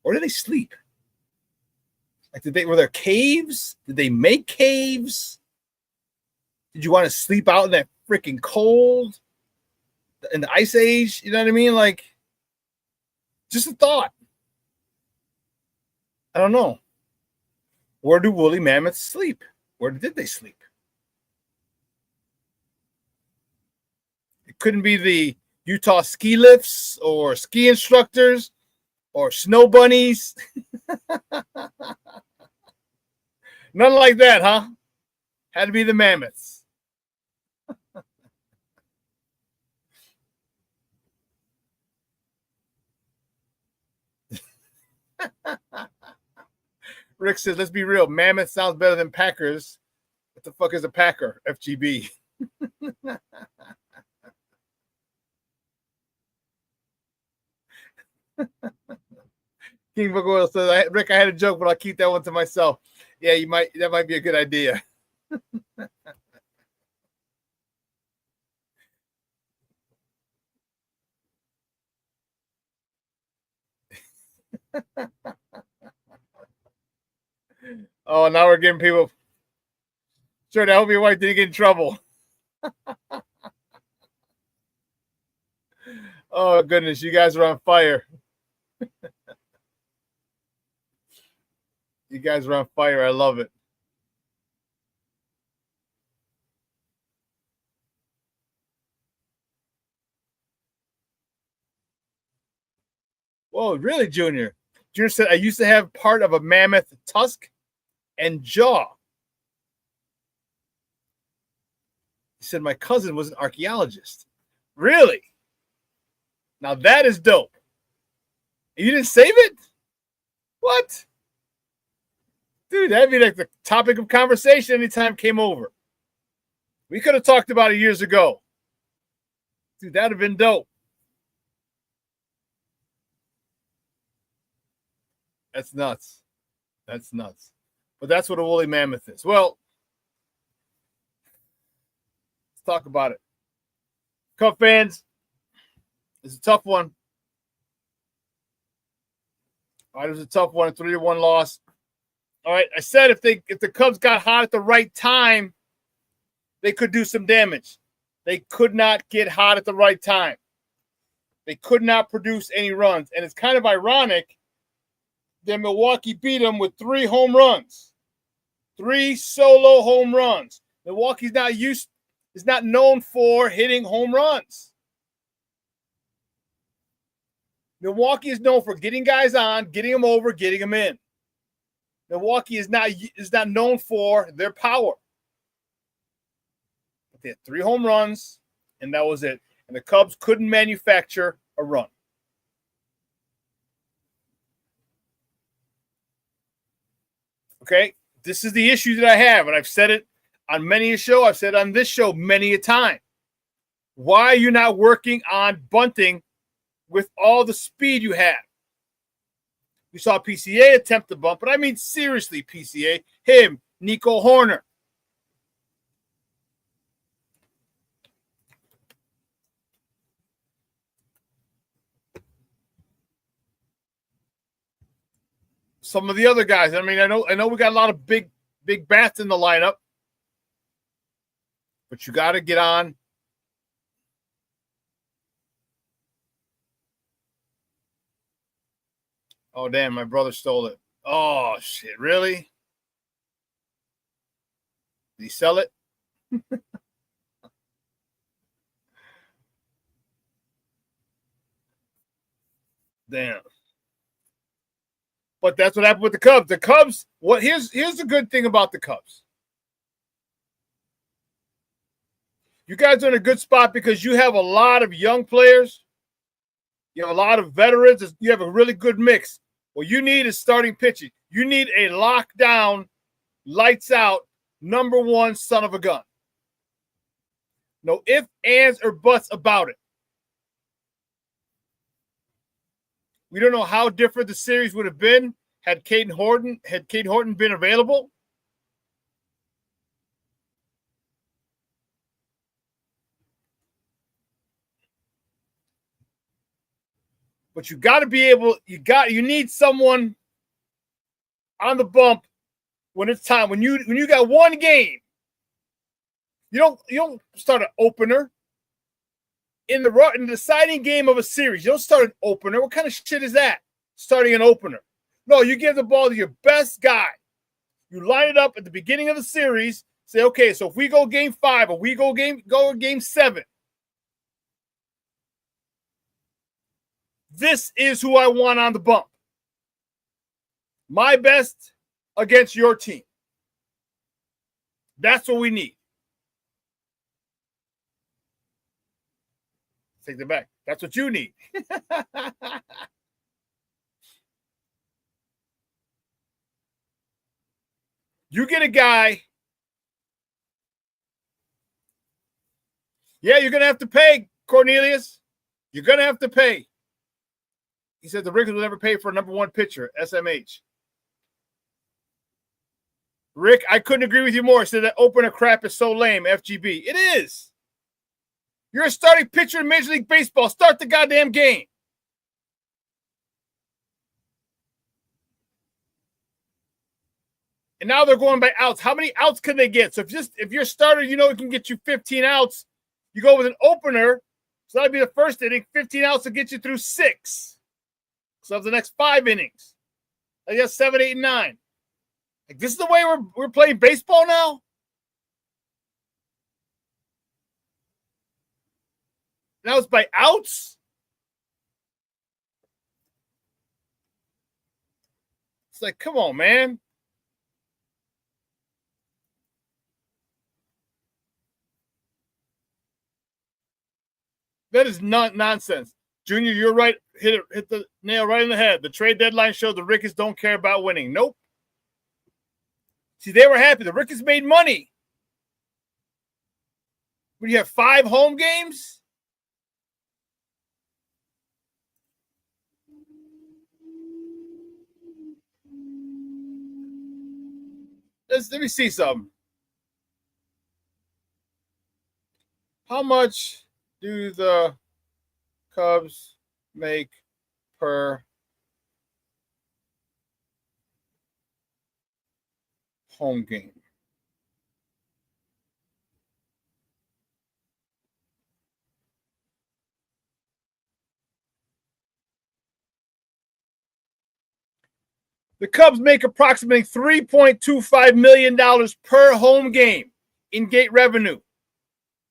where do they sleep? Like, were there caves? Did they make caves? Did you want to sleep out in that freaking cold in the Ice Age? You know what I mean? Like, just a thought. I don't know. Where do woolly mammoths sleep? Where did they sleep? It couldn't be the Utah ski lifts or ski instructors or snow bunnies. Nothing like that, huh? Had to be the mammoths. Rick says, let's be real. Mammoth sounds better than Packers. What the fuck is a Packer? FGB. King Book Oil says, Rick, I had a joke, but I'll keep that one to myself. Yeah, that might be a good idea. Oh, now we're getting people. Sure, I hope your wife didn't get in trouble. Oh, goodness, you guys are on fire. You guys are on fire. I love it. Whoa, really, Junior? Junior said, I used to have part of a mammoth tusk and jaw. He said, my cousin was an archaeologist. Really? Now that is dope. You didn't save it? What? Dude, that'd be like the topic of conversation anytime it came over. We could have talked about it years ago. Dude, that'd have been dope. That's nuts. That's nuts. But that's what a woolly mammoth is. Well, let's talk about it. Cub fans, it's a tough one. All right, it was a tough one, a 3-1 loss. All right, I said if the Cubs got hot at the right time, they could do some damage. They could not get hot at the right time. They could not produce any runs. And it's kind of ironic that Milwaukee beat them with 3 home runs. 3 solo home runs. Milwaukee's is not known for hitting home runs. Milwaukee is known for getting guys on, getting them over, getting them in. Milwaukee is not known for their power. But they had 3 home runs, and that was it. And the Cubs couldn't manufacture a run. Okay? This is the issue that I have, and I've said it on many a show. I've said it on this show many a time. Why are you not working on bunting with all the speed you have? We saw PCA attempt to bunt, but I mean seriously, PCA, him, Nico Horner. Some of the other guys. I mean, I know we got a lot of big bats in the lineup, but you got to get on. Oh, damn, my brother stole it. Oh, shit, really? Did he sell it? Damn. But that's what happened with the Cubs. The Cubs, here's the good thing about the Cubs. You guys are in a good spot because you have a lot of young players. You have a lot of veterans. You have a really good mix. What you need is starting pitching. You need a lockdown, lights out, number 1 son of a gun. No ifs, ands, or buts about it. We don't know how different the series would have been had Caden Horton been available. But you got to be able, you need someone on the bump when it's time. When you got one game, you don't start an opener in the deciding game of a series. You don't start an opener. What kind of shit is that? Starting an opener. No, you give the ball to your best guy. You line it up at the beginning of the series. Say, okay, so if we go game 5 or we go game 7, this is who I want on the bump. My best against your team. That's what we need. Take that back. That's what you need. You get a guy. Yeah, you're going to have to pay, Cornelius. You're going to have to pay. He said the Ricketts will never pay for a number one pitcher, SMH. Rick, I couldn't agree with you more. He said that opener crap is so lame, FGB. It is. You're a starting pitcher in Major League Baseball. Start the goddamn game. And now they're going by outs. How many outs can they get? So if you're a starter, you know it can get you 15 outs. You go with an opener, so that'll be the first inning. 15 outs to get you through 6. So that's the next 5 innings. I guess 7, 8, and 9. Like, this is the way we're playing baseball now? Now it's by outs? It's like, come on, man. That is not nonsense. Junior, you're right. Hit the nail right in the head. The trade deadline showed the Ricketts don't care about winning. Nope. See, they were happy. The Ricketts made money. When you have 5 home games? Let me see something. How much do the Cubs make per home game? The Cubs make approximately $3.25 million per home game in gate revenue,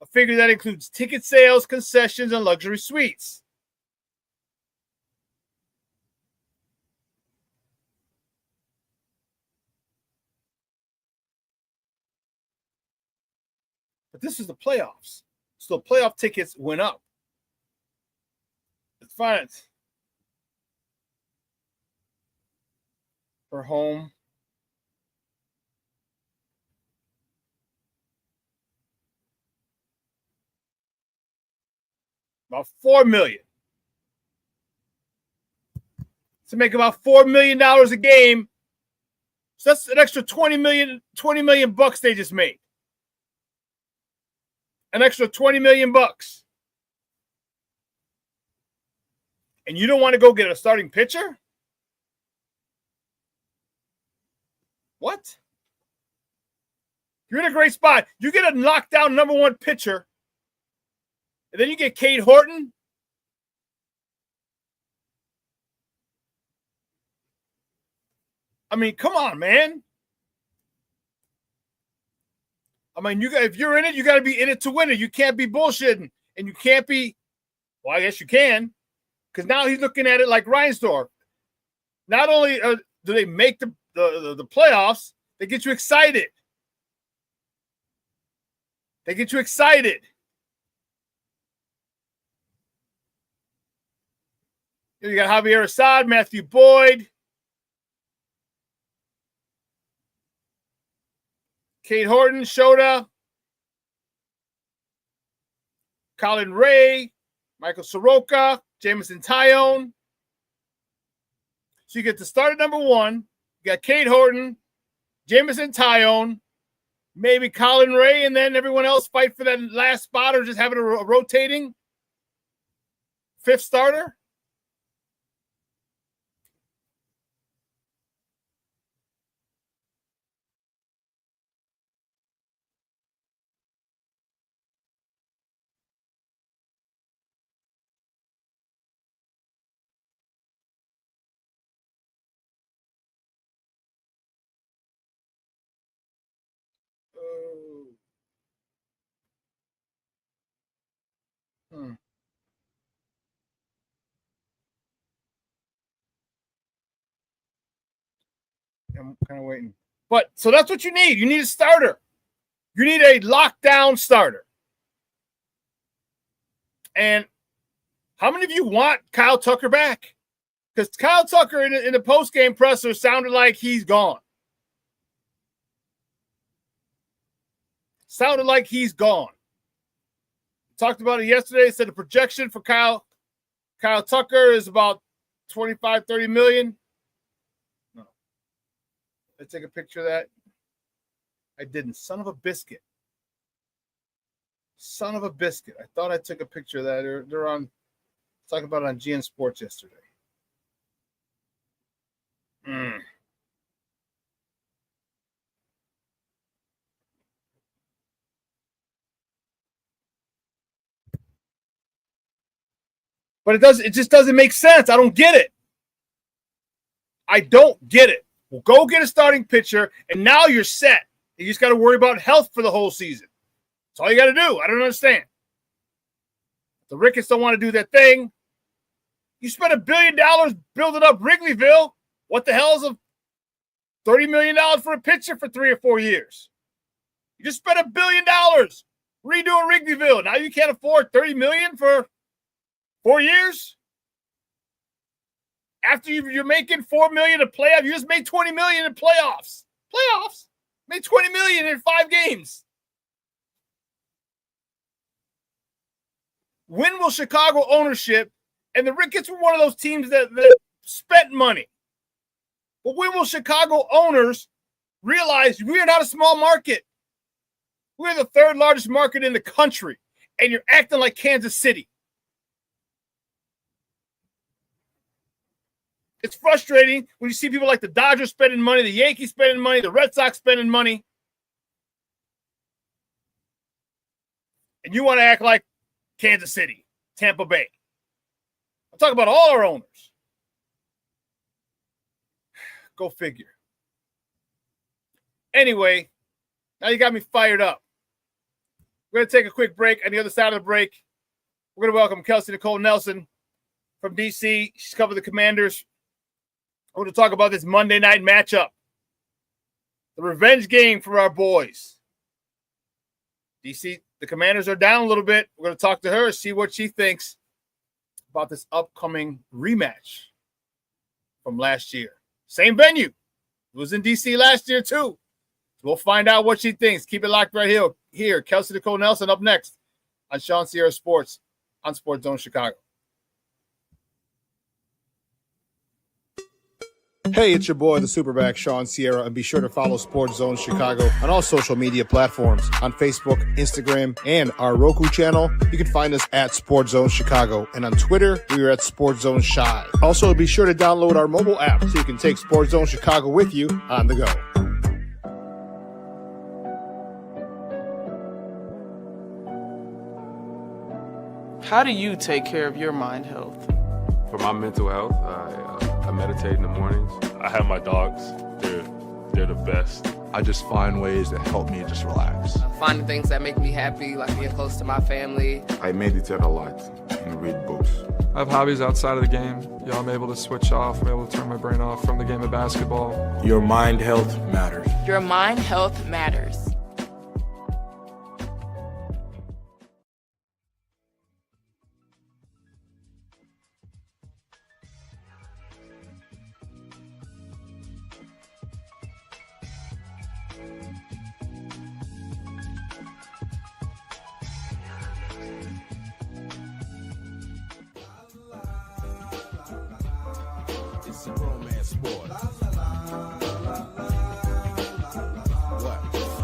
a figure that includes ticket sales, concessions, and luxury suites. But this is the playoffs. So playoff tickets went up. Let's find it. Per home. About $4 million. To make about $4 million a game. So that's an extra $20 million bucks they just made. An extra $20 million bucks. And you don't want to go get a starting pitcher? What? You're in a great spot. You get a knockdown number one pitcher, and then you get Cade Horton. I mean, come on, man. I mean, if you're in it, you got to be in it to win it. You can't be bullshitting, and you can't be. Well, I guess you can, because now he's looking at it like Reinsdorf. Not only do they make the playoffs, they get you excited. They get you excited. You got Javier Assad, Matthew Boyd, Cade Horton, Shota, Colin Ray, Michael Soroka, Jameson Tyone. So you get to start at number one. You got Cade Horton, Jameson Tyone, maybe Colin Ray, and then everyone else fight for that last spot or just have it a rotating 5th starter. I'm kind of waiting. But so that's what you need. You need a starter. You need a lockdown starter. And how many of you want Kyle Tucker back? Because Kyle Tucker in the post-game presser sounded like he's gone. sounded like he's gone. Talked about it yesterday. Said the projection for Kyle Tucker is about 25, 30 million. No. Let's take a picture of that. I didn't. Son of a biscuit. Son of a biscuit. I thought I took a picture of that. They're on, talking about it on GN Sports yesterday. But it just doesn't make sense. I don't get it. I don't get it. Well, go get a starting pitcher, and now you're set. You just got to worry about health for the whole season. That's all you got to do. I don't understand. The Ricketts don't want to do that thing. You spent $1 billion building up Wrigleyville. What the hell is $30 million for a pitcher for 3 or 4 years? You just spent $1 billion redoing Wrigleyville. Now you can't afford $30 million for 4 years? After you're making $4 million in playoffs, you just made $20 million in playoffs. Playoffs? Made $20 million in 5 games. When will Chicago ownership, and the Ricketts were one of those teams that spent money, but when will Chicago owners realize we are not a small market? We're the 3rd largest market in the country, and you're acting like Kansas City. It's frustrating when you see people like the Dodgers spending money, the Yankees spending money, the Red Sox spending money. And you want to act like Kansas City, Tampa Bay. I'm talking about all our owners. Go figure. Anyway, now you got me fired up. We're going to take a quick break. On the other side of the break, we're going to welcome Kelsey Nicole Nelson from D.C. She's covered the Commanders. We're going to talk about this Monday night matchup. The revenge game for our boys. DC, the Commanders are down a little bit. We're going to talk to her, see what she thinks about this upcoming rematch from last year. Same venue. It was in DC last year, too. So we'll find out what she thinks. Keep it locked right here. Kelsey Nicole Nelson up next on ShawnSierraSports on Sports Zone Chicago. Hey, it's your boy, the SuperBack, Shawn Sierra, and be sure to follow Sports Zone Chicago on all social media platforms, on Facebook, Instagram, and our Roku channel. You can find us at Sports Zone Chicago, and on Twitter, we are at Sports Zone Shy. Also, be sure to download our mobile app so you can take Sports Zone Chicago with you on the go. How do you take care of your mind health? For my mental health, I meditate in the mornings. I have my dogs. They're the best. I just find ways that help me just relax. Finding things that make me happy, like being close to my family. I meditate a lot and read books. I have hobbies outside of the game. I'm able to switch off. I'm able to turn my brain off from the game of basketball. Your mind health matters. Your mind health matters. It's a romance sport. What?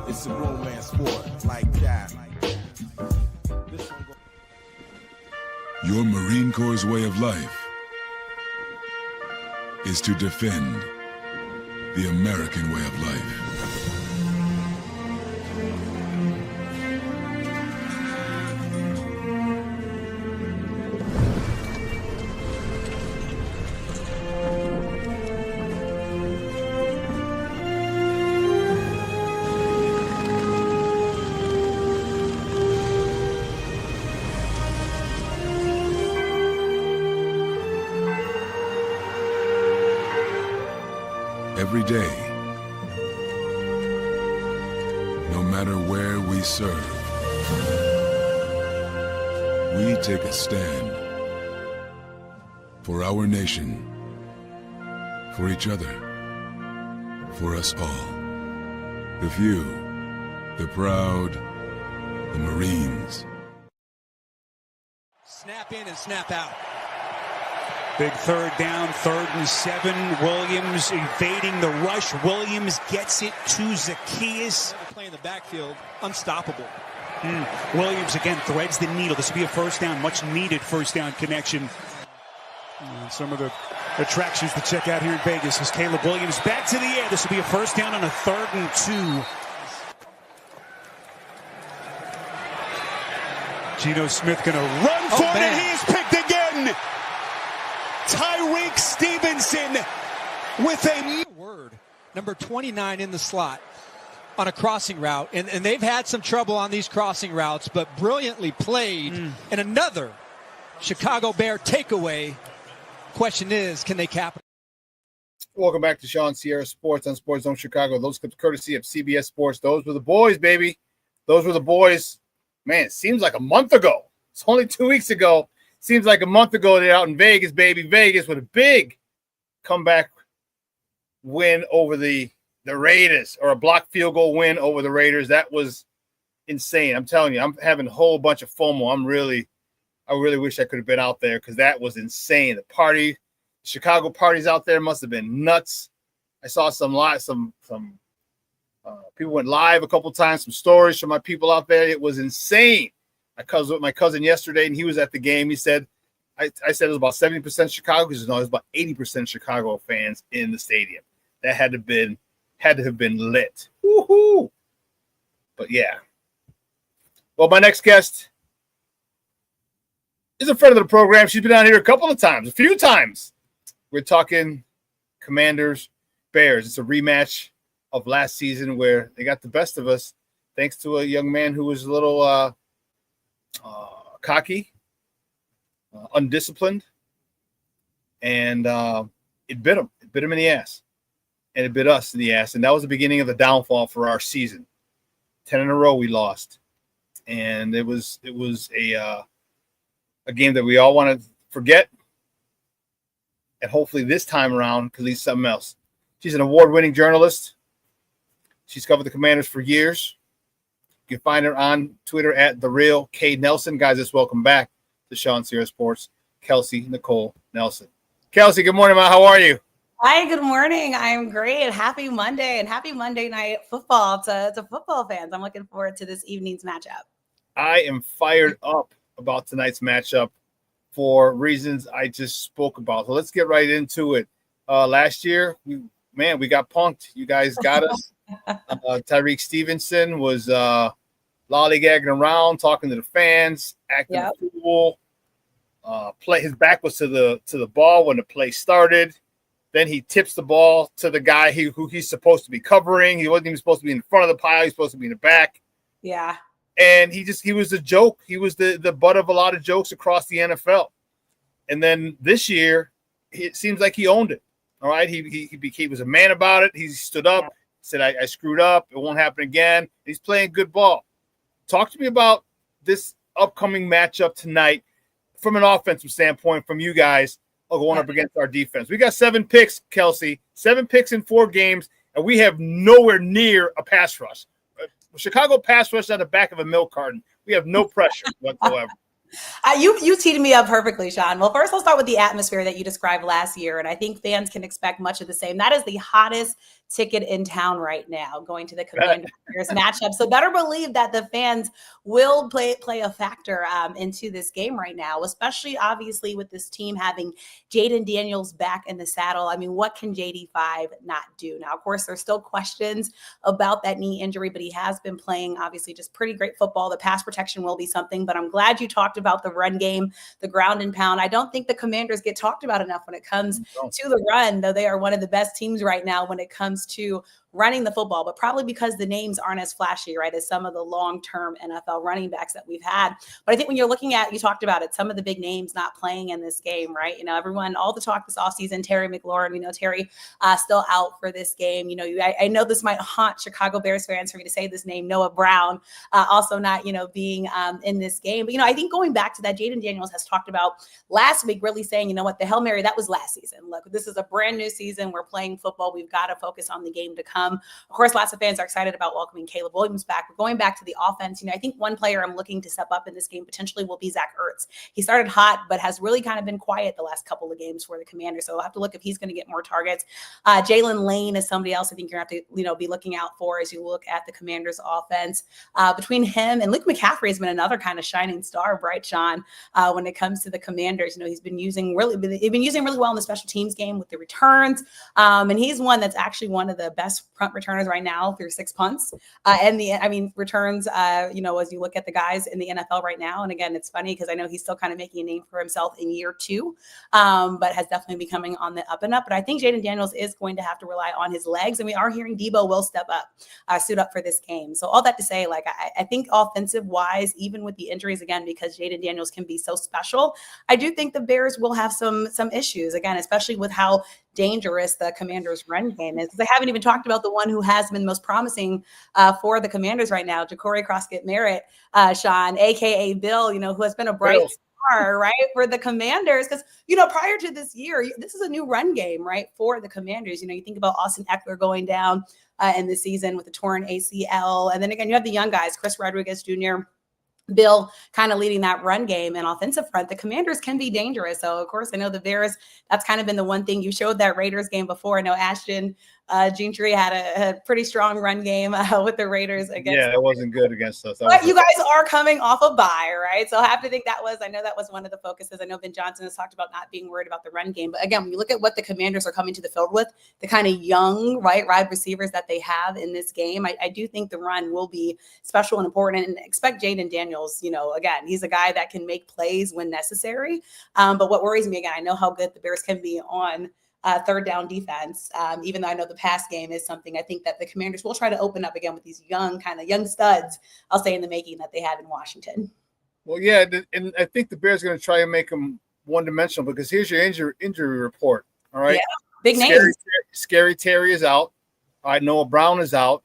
It's a romance sport like that. Your Marine Corps' way of life is to defend the American way of life. Every day, no matter where we serve, we take a stand for our nation, for each other, for us all. The few, the proud, the Marines. Snap in and snap out. Big third down, 3rd and 7. Williams evading the rush. Williams gets it to Zacchaeus. Playing the backfield, unstoppable. Williams again threads the needle. This will be a first down, much needed first down connection. And some of the attractions to check out here in Vegas is Caleb Williams back to the air. This will be a first down on a 3rd and 2. Geno Smith going to run for it, and he is picked again. Tyreek Stevenson with a word. Number 29 in the slot on a crossing route. And they've had some trouble on these crossing routes, but brilliantly played. And another Chicago Bear takeaway. Question is, can they capitalize? Welcome back to Shawn Sierra Sports on Sports Zone Chicago. Those clips courtesy of CBS Sports. Those were the boys, baby. Those were the boys. Man, it seems like a month ago. It's only 2 weeks ago. Seems like a month ago they're out in Vegas, baby. Vegas with a big comeback win over the Raiders, or a blocked field goal win over the Raiders. That was insane. I'm telling you, I'm having a whole bunch of FOMO. I really wish I could have been out there because that was insane. The party, Chicago parties out there must have been nuts. I saw some people went live a couple times, some stories from my people out there. It was insane. I was with my cousin yesterday, and he was at the game. He said, I said it was about 70% Chicago, because no, it was about 80% Chicago fans in the stadium. That had to have been lit. Woohoo! But yeah. Well, my next guest is a friend of the program. She's been on here a few times. We're talking Commanders, Bears. It's a rematch of last season where they got the best of us, thanks to a young man who was a little cocky, undisciplined, and it bit him. It bit him in the ass, and it bit us in the ass. And that was the beginning of the downfall for our season. 10 in a row we lost, and it was a game that we all want to forget, and hopefully this time around could lead something else. She's an award-winning journalist. She's covered the Commanders for years. You can find her on Twitter at @TheRealKNelson. Guys, let's welcome back to Shawn Sierra Sports, Kelsey Nicole Nelson. Kelsey, good morning, ma. How are you? Hi, good morning. I'm great. Happy Monday, and happy Monday Night Football to football fans. I'm looking forward to this evening's matchup. I am fired up about tonight's matchup for reasons I just spoke about. So let's get right into it. Last year, we got punked. You guys got us. Tyreek Stevenson was lollygagging around, talking to the fans, acting a fool. His back was to the ball when the play started. Then he tips the ball to the guy who he's supposed to be covering. He wasn't even supposed to be in front of the pile. He's supposed to be in the back. Yeah. And he was a joke. He was the butt of a lot of jokes across the NFL. And then this year, it seems like he owned it. All right. He was a man about it. He stood up, said, I screwed up. It won't happen again. He's playing good ball. Talk to me about this upcoming matchup tonight from an offensive standpoint, from you guys going up against our defense. We got 7 picks, Kelsey, 7 picks in 4 games, and we have nowhere near a pass rush. Chicago pass rush on the back of a milk carton. We have no pressure whatsoever. You teed me up perfectly, Shawn. Well, first, I'll start with the atmosphere that you described last year, and I think fans can expect much of the same. That is the hottest ticket in town right now, going to the Commanders matchup. So better believe that the fans will play a factor into this game right now, especially obviously with this team having Jaden Daniels back in the saddle. I mean, what can JD5 not do? Now, of course, there's still questions about that knee injury, but he has been playing obviously just pretty great football. The pass protection will be something, but I'm glad you talked about the run game, the ground and pound. I don't think the Commanders get talked about enough when it comes to the run, though they are one of the best teams right now when it comes to running the football, but probably because the names aren't as flashy, right, as some of the long-term NFL running backs that we've had. But I think when you're looking at, you talked about it, some of the big names not playing in this game, right? You know, everyone, all the talk this offseason, Terry McLaurin, we know Terry still out for this game. You know, I know this might haunt Chicago Bears fans for me to say this name, Noah Brown, also not, being in this game. But, I think going back to that, Jaden Daniels has talked about last week, really saying, you know what, the Hail Mary, that was last season. Look, this is a brand new season. We're playing football. We've got to focus on the game to come. come. Of course, lots of fans are excited about welcoming Caleb Williams back. But going back to the offense, I think one player I'm looking to step up in this game potentially will be Zach Ertz. He started hot, but has really kind of been quiet the last couple of games for the Commanders. So we'll have to look if he's going to get more targets. Jalen Lane is somebody else I think you're going to have to be looking out for as you look at the Commanders offense. Between him and Luke McCaffrey has been another kind of shining star, right, Shawn, when it comes to the Commanders. He's been using really well in the special teams game with the returns. And he's one that's actually one of the best punt returners right now through 6 punts. Returns, as you look at the guys in the NFL right now. And again, it's funny because I know he's still kind of making a name for himself in year 2, but has definitely been coming on the up and up. But I think Jaden Daniels is going to have to rely on his legs. And we are hearing Debo will step up, suit up for this game. So all that to say, I think offensive wise, even with the injuries again, because Jaden Daniels can be so special, I do think the Bears will have some issues again, especially with how dangerous the Commanders' run game is. They haven't even talked about the one who has been most promising for the Commanders right now, Ja'Cory Croskett-Merritt, Shawn, aka Bill, who has been a bright star, right, for the Commanders. Because prior to this year, this is a new run game, right, for the Commanders. You think about Austin Eckler going down in the season with a torn ACL, and then again you have the young guys, Chris Rodriguez Jr., Bill kind of leading that run game and offensive front. The Commanders can be dangerous. So, of course, I know the Bears, that's kind of been the one thing. You showed that Raiders game before. I know Ashton Gentry had a pretty strong run game with the Raiders against. Yeah, it wasn't good against us. But you guys are coming off a bye, right? So I have to think I know that was one of the focuses. I know Ben Johnson has talked about not being worried about the run game. But again, when you look at what the Commanders are coming to the field with, the kind of young, wide receivers that they have in this game, I do think the run will be special and important. And expect Jaden Daniels, again, he's a guy that can make plays when necessary. But what worries me, again, I know how good the Bears can be on third down defense, even though I know the pass game is something I think that the Commanders will try to open up again with these young studs, I'll say, in the making that they have in Washington. Well, yeah, and I think the Bears are going to try and make them one-dimensional because here's your injury report, all right? Yeah, big names. Scary Terry is out. Noah Brown is out.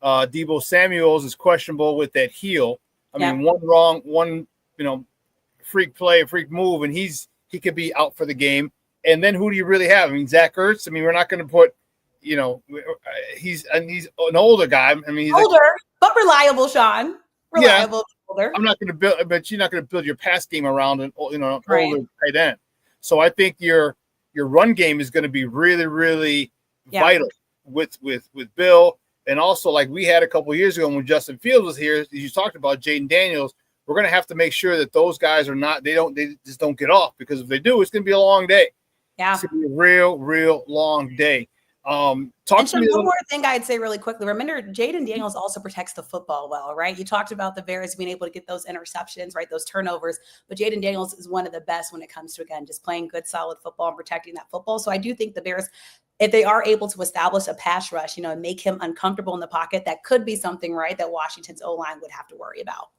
Deebo Samuels is questionable with that heel. I mean, one freak play, a freak move, and he could be out for the game. And then who do you really have? I mean, Zach Ertz. I mean, we're not going to put, he's an older guy. I mean, he's older, but reliable, Shawn. Reliable, older. I'm not going to build, but you're not going to build your pass game around an older tight end. So I think your run game is going to be really, really vital with Bill. And also, like we had a couple of years ago when Justin Fields was here, you talked about Jaden Daniels. We're going to have to make sure that those guys they just don't get off, because if they do, it's going to be a long day. Yeah. It's going to be a real, real long day. One more thing I'd say really quickly. Remember, Jaden Daniels also protects the football well, right? You talked about the Bears being able to get those interceptions, right? Those turnovers. But Jaden Daniels is one of the best when it comes to, again, just playing good, solid football and protecting that football. So I do think the Bears, if they are able to establish a pass rush, and make him uncomfortable in the pocket, that could be something, right, that Washington's O-line would have to worry about.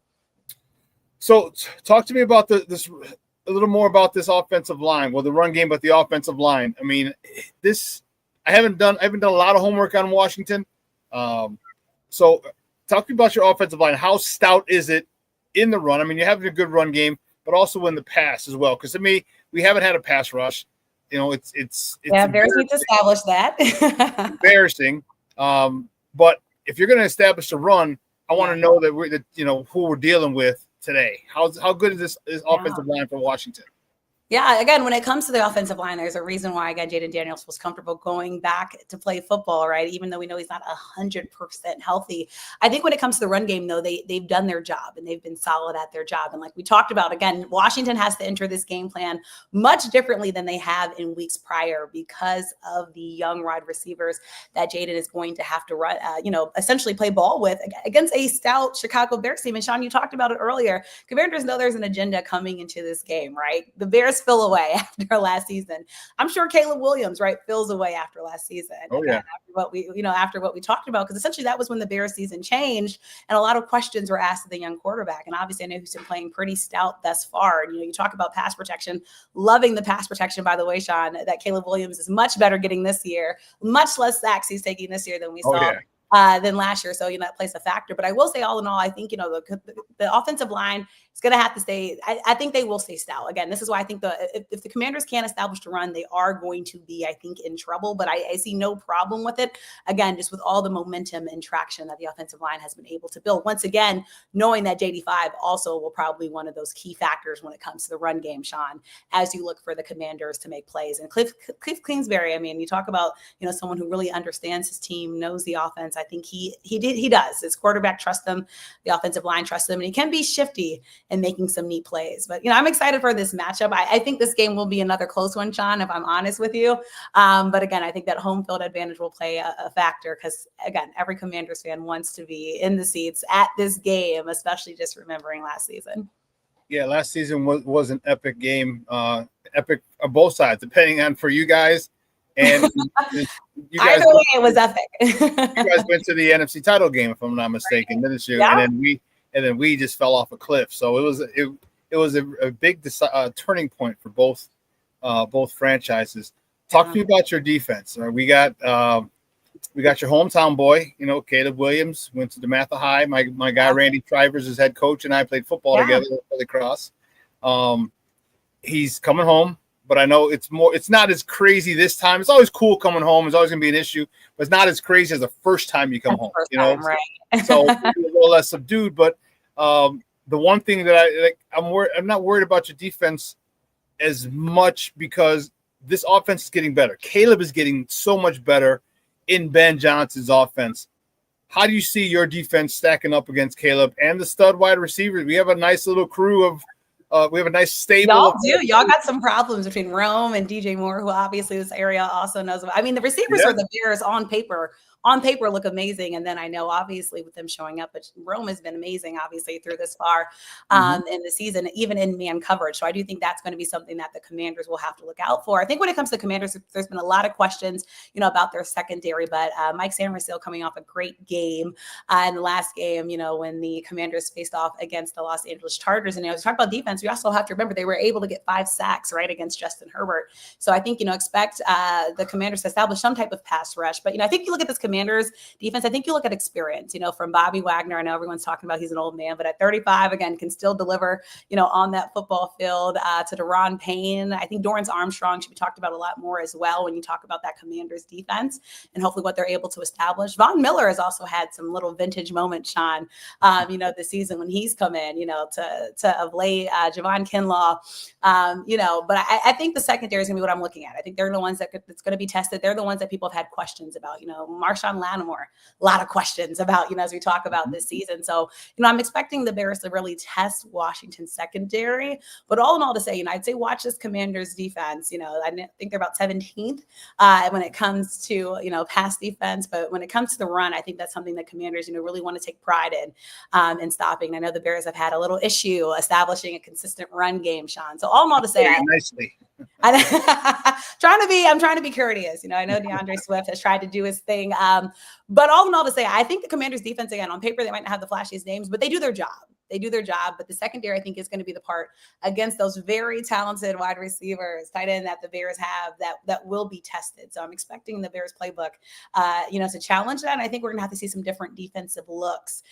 So talk to me about this a little more about this offensive line. Well, the run game, but the offensive line. I mean, I haven't done a lot of homework on Washington. So talk to me about your offensive line. How stout is it in the run? I mean, you're having a good run game, but also in the pass as well. Because to me, we haven't had a pass rush. It's Bears need to establish that. Embarrassing. But if you're going to establish a run, I want to know that who we're dealing with today. How good is this offensive line for Washington? Yeah, again, when it comes to the offensive line, there's a reason why, again, Jaden Daniels was comfortable going back to play football, right? Even though we know he's not 100% healthy. I think when it comes to the run game, though, they've done their job and they've been solid at their job. And like we talked about, again, Washington has to enter this game plan much differently than they have in weeks prior because of the young wide receivers that Jaden is going to have to run, essentially play ball with against a stout Chicago Bears team. And Shawn, you talked about it earlier. Commanders know there's an agenda coming into this game, right? The Bears fill away after last season. I'm sure Caleb Williams, right, fills away after last season. Oh, yeah. After what we talked about, because essentially that was when the Bears season changed and a lot of questions were asked of the young quarterback. And obviously I know he's been playing pretty stout thus far. And, you talk about pass protection, loving the pass protection, by the way, Shawn, that Caleb Williams is much better getting this year, much less sacks he's taking this year than we saw than last year. So, that plays a factor. But I will say, all in all, I think, the offensive line is going to have to stay. I think they will stay stout. Again, this is why I think if the Commanders can't establish the run, they are going to be, I think, in trouble. But I see no problem with it. Again, just with all the momentum and traction that the offensive line has been able to build. Once again, knowing that JD5 also will probably be one of those key factors when it comes to the run game, Shawn, as you look for the Commanders to make plays. And Cliff Kingsbury, I mean, you talk about, someone who really understands his team, knows the offense. I think he does. His quarterback trusts them. The offensive line trusts them. And he can be shifty in making some neat plays. But, I'm excited for this matchup. I think this game will be another close one, Shawn, if I'm honest with you. But again, I think that home field advantage will play a factor because, again, every Commanders fan wants to be in the seats at this game, especially just remembering last season. Yeah, last season was an epic game, epic on both sides, depending on for you guys. And you guys, either way, it was epic. You guys went to the NFC title game, if I'm not mistaken, this year, yeah. and then we just fell off a cliff. So it was a big turning point for both franchises. Talk to me about your defense. We got your hometown boy, Caleb Williams, went to DeMatha High. My guy Randy Trivers is head coach, and I played football together at Holy Cross. He's coming home. But I know it's not as crazy this time. It's always cool coming home. It's always going to be an issue, but it's not as crazy as the first time you come home. Right. So a little less subdued. But the one thing that I'm not worried about your defense as much because this offense is getting better. Caleb is getting so much better in Ben Johnson's offense. How do you see your defense stacking up against Caleb and the stud wide receivers? We have a nice little crew of. We have a nice stable. Y'all do. Y'all got some problems between Rome and DJ Moore, who obviously this area also knows about. I mean, the receivers for the Bears on paper look amazing. And then I know obviously with them showing up, but Rome has been amazing, obviously, through this far in the season, even in man coverage. So I do think that's going to be something that the Commanders will have to look out for. I think when it comes to Commanders, there's been a lot of questions, about their secondary, but Mike Sanderson coming off a great game in the last game, when the Commanders faced off against the Los Angeles Chargers. And as we talk about defense, we also have to remember they were able to get 5 sacks, right, against Justin Herbert. So I think, expect the Commanders to establish some type of pass rush. But, I think you look at this Commanders defense, I think you look at experience, from Bobby Wagner. I know everyone's talking about he's an old man, but at 35, again, can still deliver, on that football field to Deron Payne. I think Dorrance Armstrong should be talked about a lot more as well when you talk about that Commanders defense and hopefully what they're able to establish. Von Miller has also had some little vintage moments, Shawn, this season when he's come in, to of late, Javon Kinlaw, but I think the secondary is going to be what I'm looking at. I think they're the ones that's going to be tested. They're the ones that people have had questions about, Marshawn Lattimore, a lot of questions about, as we talk about this season. So, I'm expecting the Bears to really test Washington's secondary, but all in all to say, I'd say watch this Commanders defense. I think they're about 17th when it comes to, pass defense, but when it comes to the run, I think that's something that Commanders, really want to take pride in stopping. I know the Bears have had a little issue establishing a consistent run game, Shawn. So all in all to say, nicely. I'm trying to be courteous. I know DeAndre Swift has tried to do his thing. But all in all to say, I think the Commanders defense, again, on paper, they might not have the flashiest names, but they do their job. But the secondary, I think, is going to be the part against those very talented wide receivers, tight end that the Bears have that will be tested. So I'm expecting the Bears playbook, to challenge that. And I think we're going to have to see some different defensive looks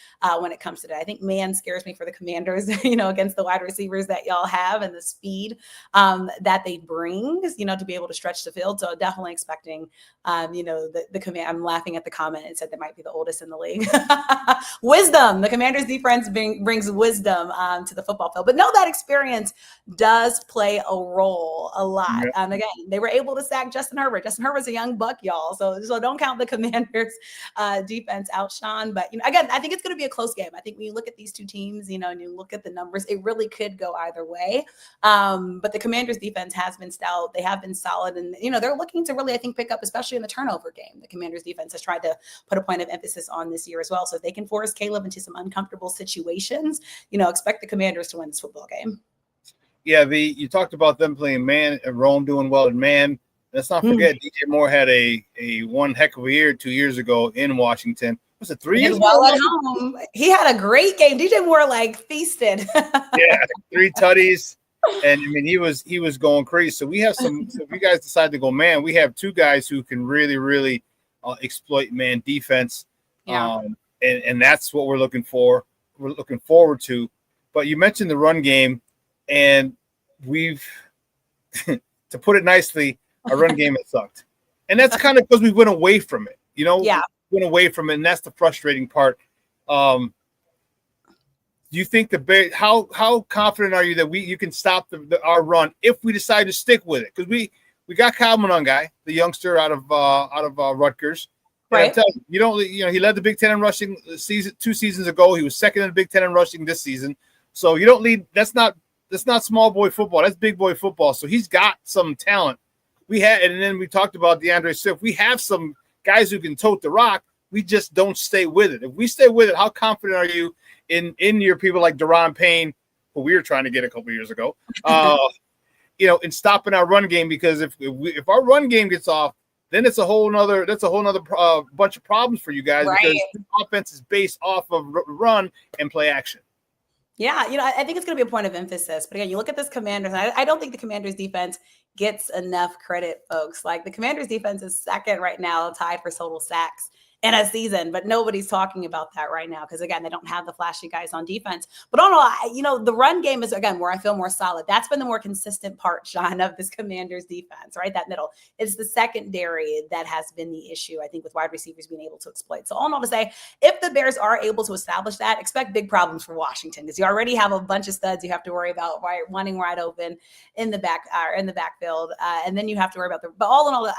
when it comes to that. I think man scares me for the Commanders, against the wide receivers that y'all have and the speed that they bring, to be able to stretch the field. So definitely expecting, the command. I'm laughing at the comment. It said they might be the oldest in the league. Wisdom. The Commanders defense brings wisdom to the football field, but know that experience does play a role a lot. Again, they were able to sack Justin Herbert. Justin Herbert's a young buck, y'all. So don't count the Commanders defense out, Shawn. But again, I think it's going to be a close game. I think when you look at these two teams, and you look at the numbers, it really could go either way. But the Commanders defense has been stout. They have been solid, and they're looking to really, I think, pick up, especially in the turnover game. The Commanders defense has tried to put a point of emphasis on this year as well. So if they can force Caleb into some uncomfortable situations, expect the Commanders to win this football game. Yeah, you talked about them playing man and Rome doing well in man. Let's not forget DJ Moore had a one heck of a year 2 years ago in Washington. Was it 3 years ago? Well at home. He had a great game. DJ Moore feasted. Yeah, 3 tutties. And I mean, he was going crazy. So we have some. So if you guys decide to go man, we have 2 guys who can really, really exploit man defense. Yeah. And that's what we're looking for. We're looking forward to. But you mentioned the run game, and we've, to put it nicely, our run game has sucked. And that's kind of because we went away from it. Yeah. We went away from it, and that's the frustrating part. Do you think the Bears? How confident are you that you can stop our run if we decide to stick with it? Because we got Kyle Monangai, the youngster out of Rutgers. Right. I'm telling you, he led the Big Ten in rushing 2 seasons ago. He was second in the Big Ten in rushing this season. So you don't lead. That's not small boy football. That's big boy football. So he's got some talent. And then we talked about DeAndre Swift. We have some guys who can tote the rock. We just don't stay with it. If we stay with it, how confident are you in your people like Daron Payne, who we were trying to get a couple years ago, in stopping our run game? Because if our run game gets off, then it's a whole nother bunch of problems for you guys, right. Because the offense is based off of run and play action. Yeah, I think it's going to be a point of emphasis. But again, you look at this Commanders, and I don't think the Commanders defense gets enough credit, folks. Like the Commanders defense is second right now, tied for total sacks in a season, but nobody's talking about that right now because, again, they don't have the flashy guys on defense. But the run game is, again, where I feel more solid. That's been the more consistent part, Shawn, of this Commanders defense, right? That middle. It's the secondary that has been the issue, I think, with wide receivers being able to exploit. So all in all to say, if the Bears are able to establish that, expect big problems for Washington because you already have a bunch of studs you have to worry about running wide open in the backfield, and then you have to worry about but all in all,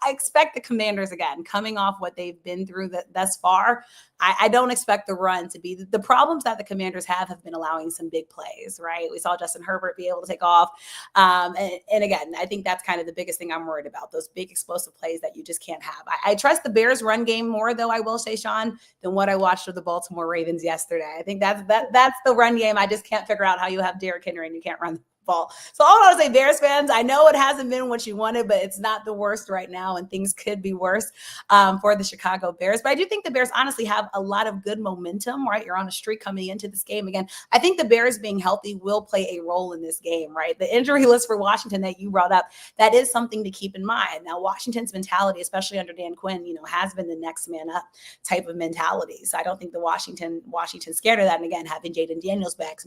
I expect the Commanders, again, coming off what they've been through thus far, I don't expect the run to be the problems that the Commanders have been allowing some big plays, right? We saw Justin Herbert be able to take off. And again, I think that's kind of the biggest thing I'm worried about, those big explosive plays that you just can't have. I trust the Bears run game more, though, I will say, Shawn, than what I watched of the Baltimore Ravens yesterday. I think that's the run game. I just can't figure out how you have Derrick Henry and you can't run the ball. So all I want to say, Bears fans, I know it hasn't been what you wanted, but it's not the worst right now, and things could be worse for the Chicago Bears. But I do think the Bears honestly have a lot of good momentum, right? You're on a streak coming into this game. Again, I think the Bears being healthy will play a role in this game, right? The injury list for Washington that you brought up, that is something to keep in mind. Now, Washington's mentality, especially under Dan Quinn, has been the next man up type of mentality. So I don't think the Washington's scared of that. And again, having Jaden Daniels back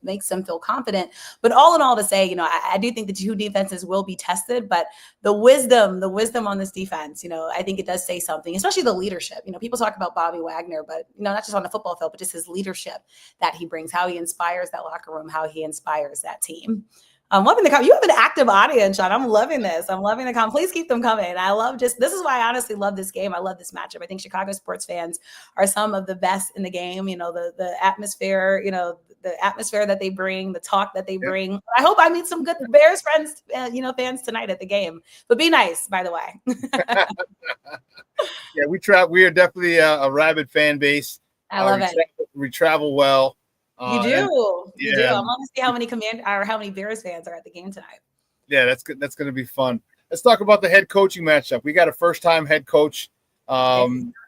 makes them feel confident. But all in all, to say, I do think the two defenses will be tested, but the wisdom on this defense, I think it does say something, especially the leadership. People talk about Bobby Wagner, but not just on the football field, but just his leadership that he brings, how he inspires that locker room, how he inspires that team. I'm loving the comment. You have an active audience, Shawn. I'm loving this. I'm loving the comment. Please keep them coming. This is why I honestly love this game. I love this matchup. I think Chicago sports fans are some of the best in the game. The atmosphere, the atmosphere that they bring, the talk that they bring. I hope I meet some good Bears friends, fans tonight at the game. But be nice, by the way. Yeah, we are definitely a rabid fan base. I love it. We travel well. You do. You do. I want to see how many Bears fans are at the game tonight. Yeah, that's good. That's going to be fun. Let's talk about the head coaching matchup. We got a first-time head coach.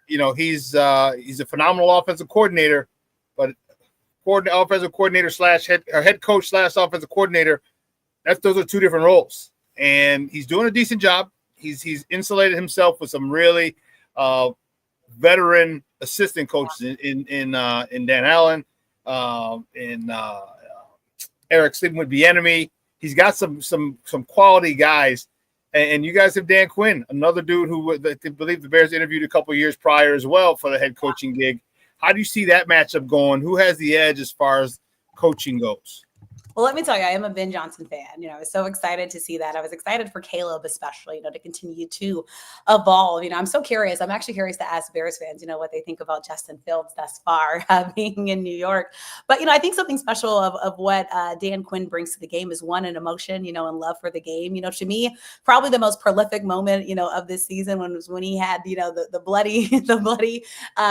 He's a phenomenal offensive coordinator, but offensive coordinator / head coach / offensive coordinator. Those are two different roles, and he's doing a decent job. He's insulated himself with some really veteran assistant coaches in Dan Allen. Eric sleeping with Bieniemy. He's got some quality guys, and you guys have Dan Quinn, another dude who I believe the Bears interviewed a couple years prior as well for the head coaching gig. How do you see that matchup going? Who has the edge as far as coaching goes? Well, let me tell you, I am a Ben Johnson fan. I was so excited to see that. I was excited for Caleb, especially, to continue to evolve. I'm so curious. I'm actually curious to ask Bears fans, what they think about Justin Fields thus far being in New York. But, I think something special of what Dan Quinn brings to the game is, one, an emotion, and love for the game. To me, probably the most prolific moment, of this season when he had, the bloody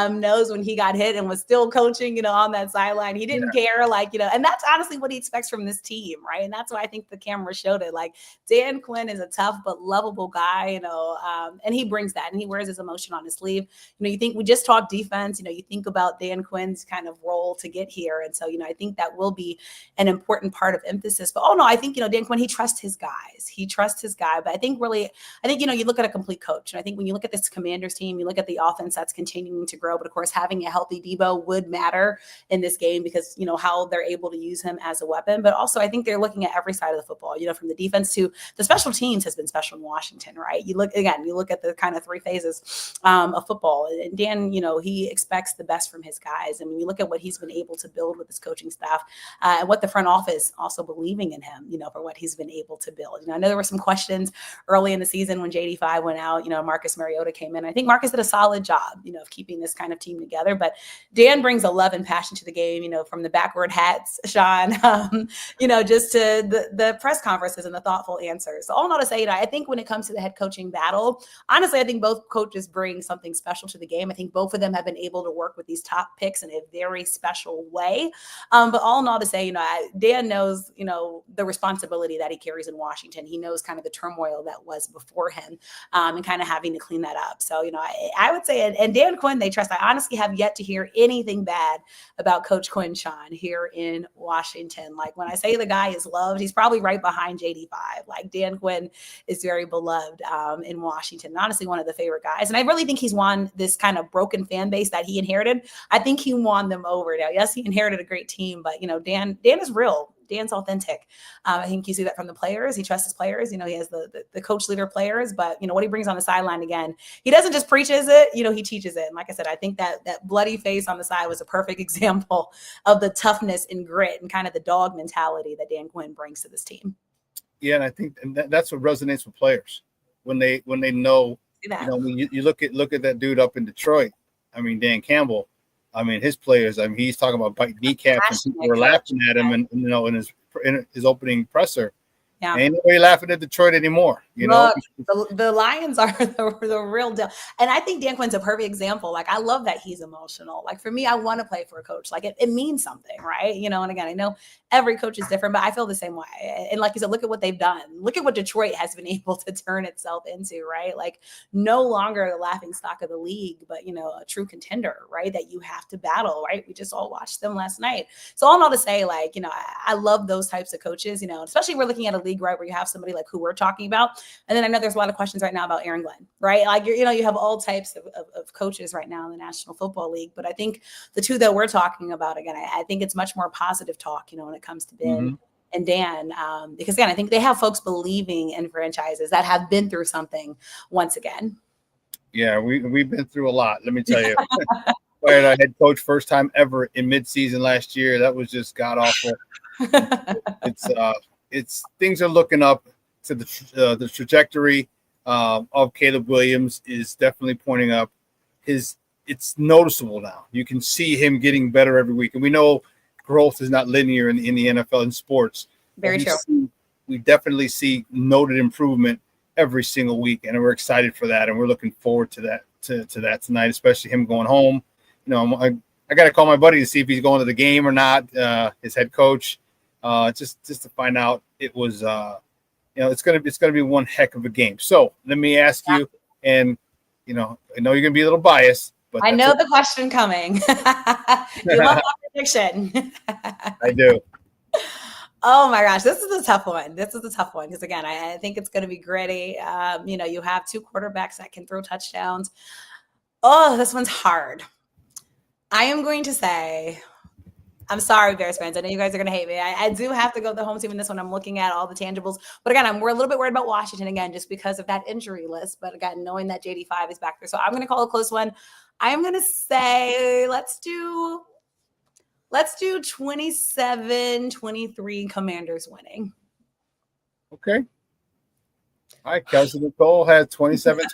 nose when he got hit and was still coaching, on that sideline. He didn't care, and that's honestly what he expects from from this team, right? And that's why I think the camera showed it. Like, Dan Quinn is a tough but lovable guy, and he brings that, and he wears his emotion on his sleeve. You think we just talked defense, you think about Dan Quinn's kind of role to get here. And so, I think that will be an important part of emphasis. But I think, Dan Quinn, he trusts his guys. He trusts his guy. But I think you look at a complete coach. And I think when you look at this Commanders team, you look at the offense that's continuing to grow. But of course, having a healthy Debo would matter in this game because, how they're able to use him as a weapon. But also, I think they're looking at every side of the football, from the defense to the special teams has been special in Washington, right? You look at the kind of three phases of football. And Dan, he expects the best from his guys. I mean, you look at what he's been able to build with his coaching staff and what the front office also believing in him, for what he's been able to build. I know there were some questions early in the season when JD5 went out, Marcus Mariota came in. I think Marcus did a solid job, of keeping this kind of team together. But Dan brings a love and passion to the game, from the backward hats, Shawn, just to the press conferences and the thoughtful answers. So all not to say, I think when it comes to the head coaching battle, honestly, I think both coaches bring something special to the game. I think both of them have been able to work with these top picks in a very special way. But all in all to say, Dan knows, the responsibility that he carries in Washington. He knows kind of the turmoil that was before him and kind of having to clean that up. So, I would say, and Dan Quinn, they trust. I honestly have yet to hear anything bad about Coach Quinn, Shawn, here in Washington. Like when I say the guy is loved, he's probably right behind JD5. Like Dan Quinn is very beloved in Washington. And honestly, one of the favorite guys. And I really think he's won this kind of broken fan base that he inherited. I think he won them over. Now, yes, he inherited a great team, but Dan is real. Dan's authentic. I think you see that from the players. He trusts his players. He has the coach leader players, but what he brings on the sideline, again, he doesn't just preaches it, he teaches it. And like I said, I think that bloody face on the side was a perfect example of the toughness and grit and kind of the dog mentality that Dan Quinn brings to this team. Yeah, and I think that's what resonates with players when they know, when you look at that dude up in Detroit. I mean, Dan Campbell. I mean, his players. I mean, he's talking about biting kneecaps, and people were laughing at him, and in his opening presser. Yeah. Ain't nobody laughing at Detroit anymore. Look, the Lions are the real deal. And I think Dan Quinn's a perfect example. Like, I love that he's emotional. Like, for me, I want to play for a coach. Like, it means something, right? And again, I know every coach is different, but I feel the same way. And like you said, look at what they've done. Look at what Detroit has been able to turn itself into, right? Like, no longer the laughing stock of the league, but, a true contender, right? That you have to battle, right? We just all watched them last night. So all in all to say, like, I love those types of coaches, especially we're looking at a league, right, where you have somebody like who we're talking about. And then I know there's a lot of questions right now about Aaron Glenn, right? Like, you have all types of coaches right now in the National Football League. But I think the two that we're talking about, again, I think it's much more positive talk, when it comes to Ben and Dan, because again, I think they have folks believing in franchises that have been through something once again. Yeah, we've been through a lot. Let me tell you. Fired our head coach first time ever in midseason last year. That was just god awful. It's things are looking up to the trajectory of Caleb Williams is definitely pointing up. It's noticeable now. You can see him getting better every week, and we know growth is not linear in the NFL in sports. Very true. We definitely see noted improvement every single week, and we're excited for that, and we're looking forward to that to that tonight, especially him going home. I got to call my buddy to see if he's going to the game or not. His head coach, just to find out. It was, it's gonna be one heck of a game. So let me ask you, and I know you're gonna be a little biased, but I know the question coming. You love that prediction. I do. Oh my gosh, this is a tough one. Because again, I think it's going to be gritty. You have two quarterbacks that can throw touchdowns. Oh, this one's hard. I am going to say, I'm sorry, Bears fans. I know you guys are going to hate me. I do have to go with the home team in this one. I'm looking at all the tangibles. But again, we're a little bit worried about Washington again, just because of that injury list. But again, knowing that JD5 is back there. So I'm going to call it a close one. I am going to say, let's do 27-23 Commanders winning. Okay. All right, Kelsey Nicole had 27-23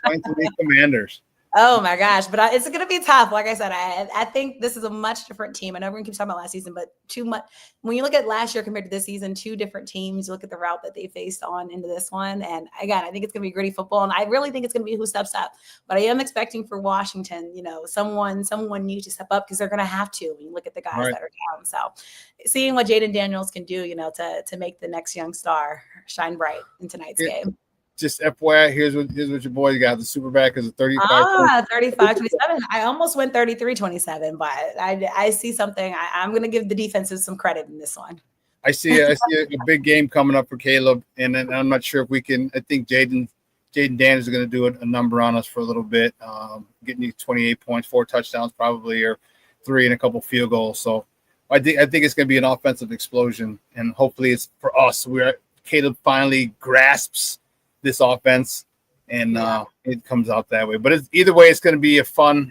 Commanders. Oh my gosh, but it's going to be tough. Like I said, I think this is a much different team. I know everyone keeps talking about last season, but too much. When you look at last year compared to this season, two different teams. Look at the route that they faced on into this one, and again, I think it's going to be gritty football, and I really think it's going to be who steps up. But I am expecting for Washington, someone new to step up because they're going to have to. When you look at the guys that are down, so seeing what Jaden Daniels can do, to make the next young star shine bright in tonight's game. Just FYI, here's what your boy got. The SuperBack is a 35. 35-27. I almost went 33-27, but I see something. I'm going to give the defenses some credit in this one. I see a big game coming up for Caleb, and I'm not sure if we can. I think Jaden Daniels is going to do a number on us for a little bit, getting you 28 points, 4 touchdowns probably, or 3 and a couple field goals. So I think it's going to be an offensive explosion, and hopefully it's for us. Caleb finally grasps this offense, and it comes out that way. But either way, it's going to be a fun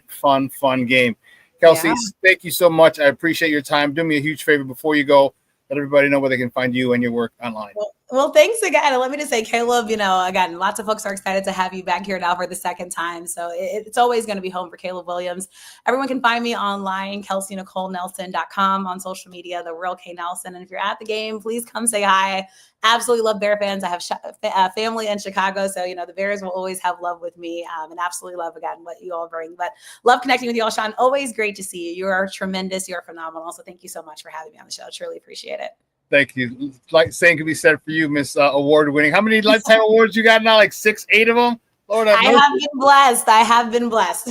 game. Kelsey, thank you so much. I appreciate your time. Do me a huge favor before you go. Let everybody know where they can find you and your work online. Well, thanks again. And let me just say, Caleb, again, lots of folks are excited to have you back here now for the second time. So it's always going to be home for Caleb Williams. Everyone can find me online, KelseyNicoleNelson.com, on social media, The Real K Nelson. And if you're at the game, please come say hi. Absolutely love Bear fans. I have family in Chicago, so the Bears will always have love with me, and absolutely love again what you all bring. But love connecting with you all, Shawn. Always great to see you. You are tremendous. You are phenomenal. So thank you so much for having me on the show. Truly appreciate it. Thank you. Like same can be said for you, Miss Award winning. How many lifetime awards you got now? Like 6, 8 of them. Lord, I have been blessed.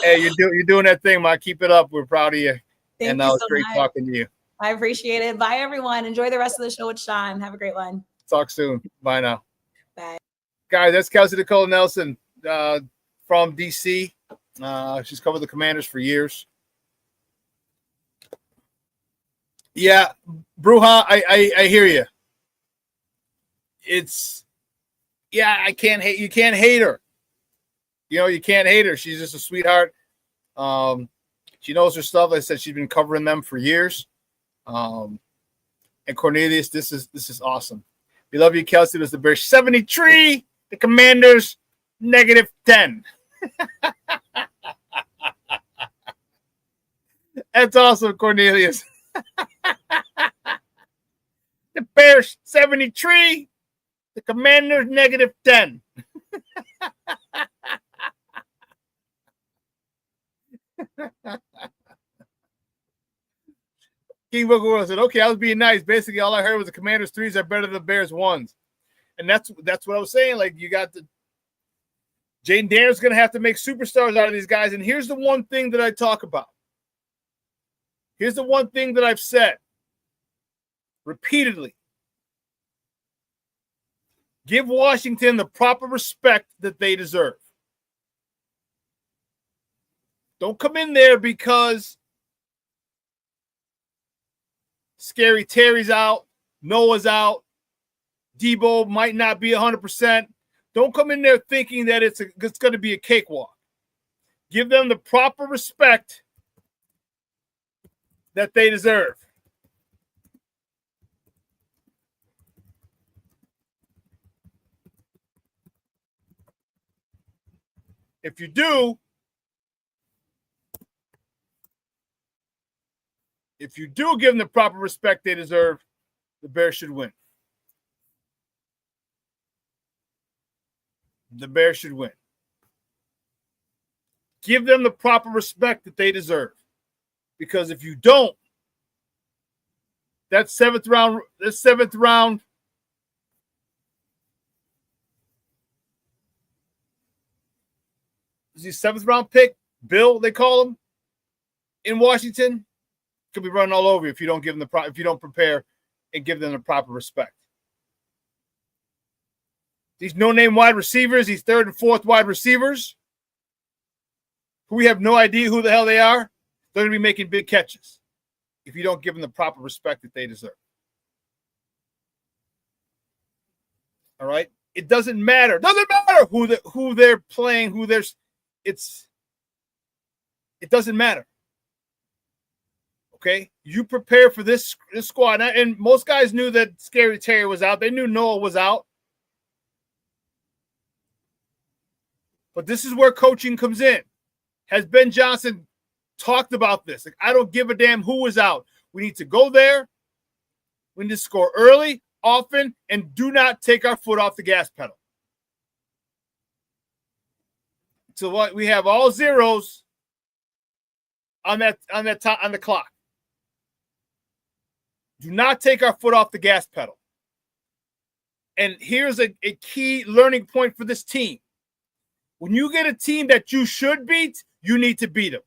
Hey, you're doing that thing, man. Keep it up. We're proud of you. Thank you so great much. talking to you. I appreciate it. Bye, everyone. Enjoy the rest of the show with Shawn. Have a great one. Talk soon. Bye now. Bye. Guys, that's Kelsey Nicole Nelson from D.C. She's covered the Commanders for years. Yeah, Bruja, I hear you. I can't hate. You can't hate her. You can't hate her. She's just a sweetheart. She knows her stuff. Like I said, she's been covering them for years. And Cornelius, this is awesome. We love you, Kelsey. It was the Bears 73, the Commanders -10. That's awesome, Cornelius. The Bears 73, the Commanders -10. King Booker said, "Okay, I was being nice. Basically, all I heard was the Commanders 3s are better than the Bears 1s," and that's what I was saying. Like, you got Jaden Daniels going to have to make superstars out of these guys. And here's the one thing that I talk about. Here's the one thing that I've said repeatedly. Give Washington the proper respect that they deserve. Don't come in there because Scary Terry's out, Noah's out, Debo might not be 100%. Don't come in there thinking that it's going to be a cakewalk. Give them the proper respect that they deserve. If you do give them the proper respect they deserve, the Bears should win. The Bears should win. Give them the proper respect that they deserve. Because if you don't, that seventh round, is the 7th round pick, Bill, they call him, in Washington, could be running all over you if you don't give them if you don't prepare and give them the proper respect. These no-name wide receivers, these 3rd and 4th wide receivers, who we have no idea who the hell they are, they're going to be making big catches if you don't give them the proper respect that they deserve. All right? It doesn't matter. It doesn't matter who they're playing, it doesn't matter. Okay? You prepare for this squad. And most guys knew that Scary Terry was out. They knew Noah was out. But this is where coaching comes in. Has Ben Johnson talked about this? Like, I don't give a damn who is out. We need to go there. We need to score early, often, and do not take our foot off the gas pedal. So what we have all zeros on the clock. Do not take our foot off the gas pedal. And here's a key learning point for this team. When you get a team that you should beat, you need to beat them.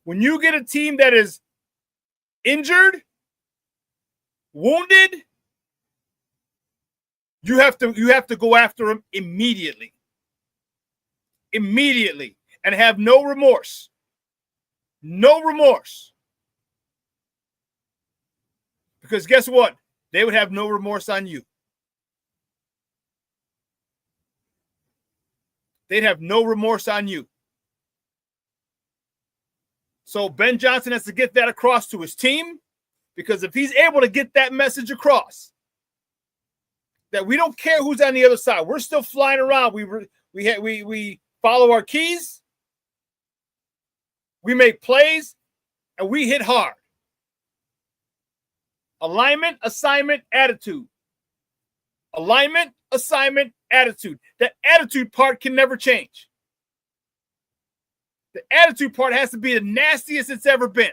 When you get a team that is injured, wounded, you have to go after them immediately. Immediately. And have no remorse. No remorse. Because guess what? They would have no remorse on you. They'd have no remorse on you. So Ben Johnson has to get that across to his team, because if he's able to get that message across, that we don't care who's on the other side, we're still flying around. We follow our keys, we make plays, and we hit hard. Alignment, assignment, attitude. Alignment, assignment, attitude. That attitude part can never change. The attitude part has to be the nastiest it's ever been.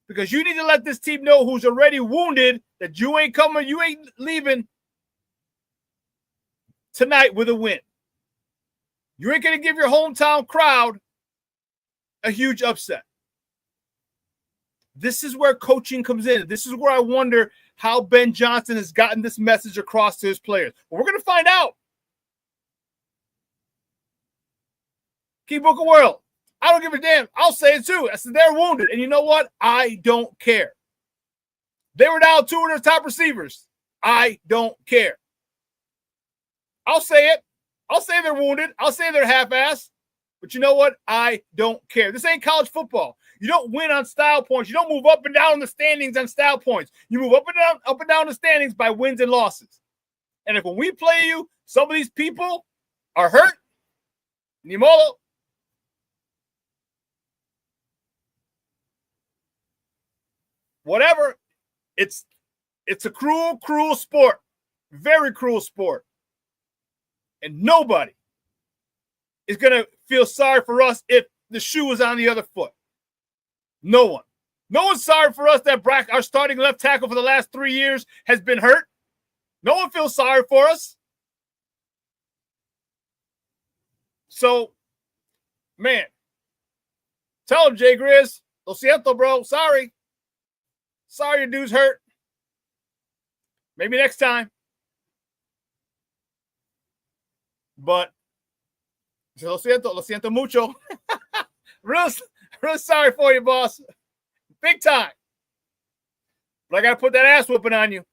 Because you need to let this team know who's already wounded that you ain't coming, you ain't leaving tonight with a win. You ain't going to give your hometown crowd a huge upset. This is where coaching comes in. This is where I wonder how Ben Johnson has gotten this message across to his players. Well, we're going to find out. Key Book of World. I don't give a damn. I'll say it too. I said they're wounded. And you know what? I don't care. They were down 2 of their top receivers. I don't care. I'll say it. I'll say they're wounded. I'll say they're half-assed. But you know what? I don't care. This ain't college football. You don't win on style points. You don't move up and down the standings on style points. You move up and down the standings by wins and losses. And if when we play you, some of these people are hurt, Nimolo, whatever, it's a cruel, cruel sport. Very cruel sport. And nobody is going to feel sorry for us if the shoe is on the other foot. No one. No one's sorry for us that our starting left tackle for the last 3 years has been hurt. No one feels sorry for us. So, man, tell him, Jay Grizz, lo siento, bro. Sorry. Sorry your dude's hurt. Maybe next time. But, lo siento mucho. Real sorry for you, boss. Big time. But I got to put that ass whooping on you.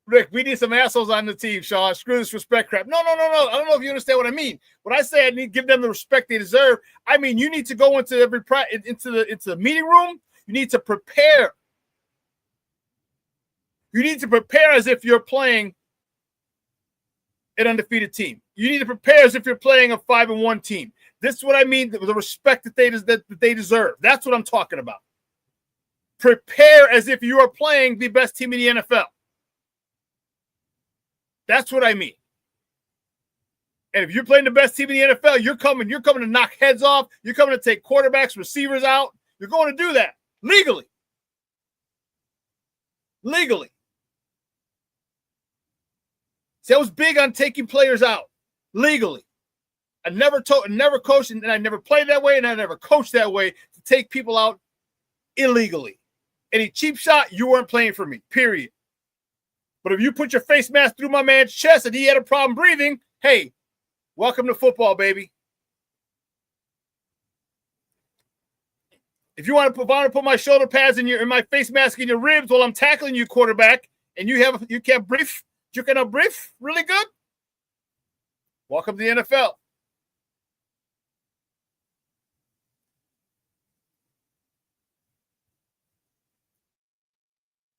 Rick, we need some assholes on the team, Shawn. Screw this respect crap. No. I don't know if you understand what I mean. When I say I need to give them the respect they deserve, I mean you need to go into the meeting room. You need to prepare. You need to prepare as if you're playing an undefeated team. You need to prepare as if you're playing a 5-1 team. This is what I mean, the respect that they deserve. That's what I'm talking about. Prepare as if you are playing the best team in the NFL. That's what I mean. And if you're playing the best team in the NFL, you're coming to knock heads off. You're coming to take quarterbacks, receivers out. You're going to do that legally. Legally. See, I was big on taking players out legally. I never coached, and I never played that way, and I never coached that way to take people out illegally. Any cheap shot, you weren't playing for me, period. But if you put your face mask through my man's chest and he had a problem breathing, hey, welcome to football, baby. If you want to put my shoulder pads in my face mask in your ribs while I'm tackling you, quarterback, and you can't breathe, you cannot breathe really good, welcome to the NFL.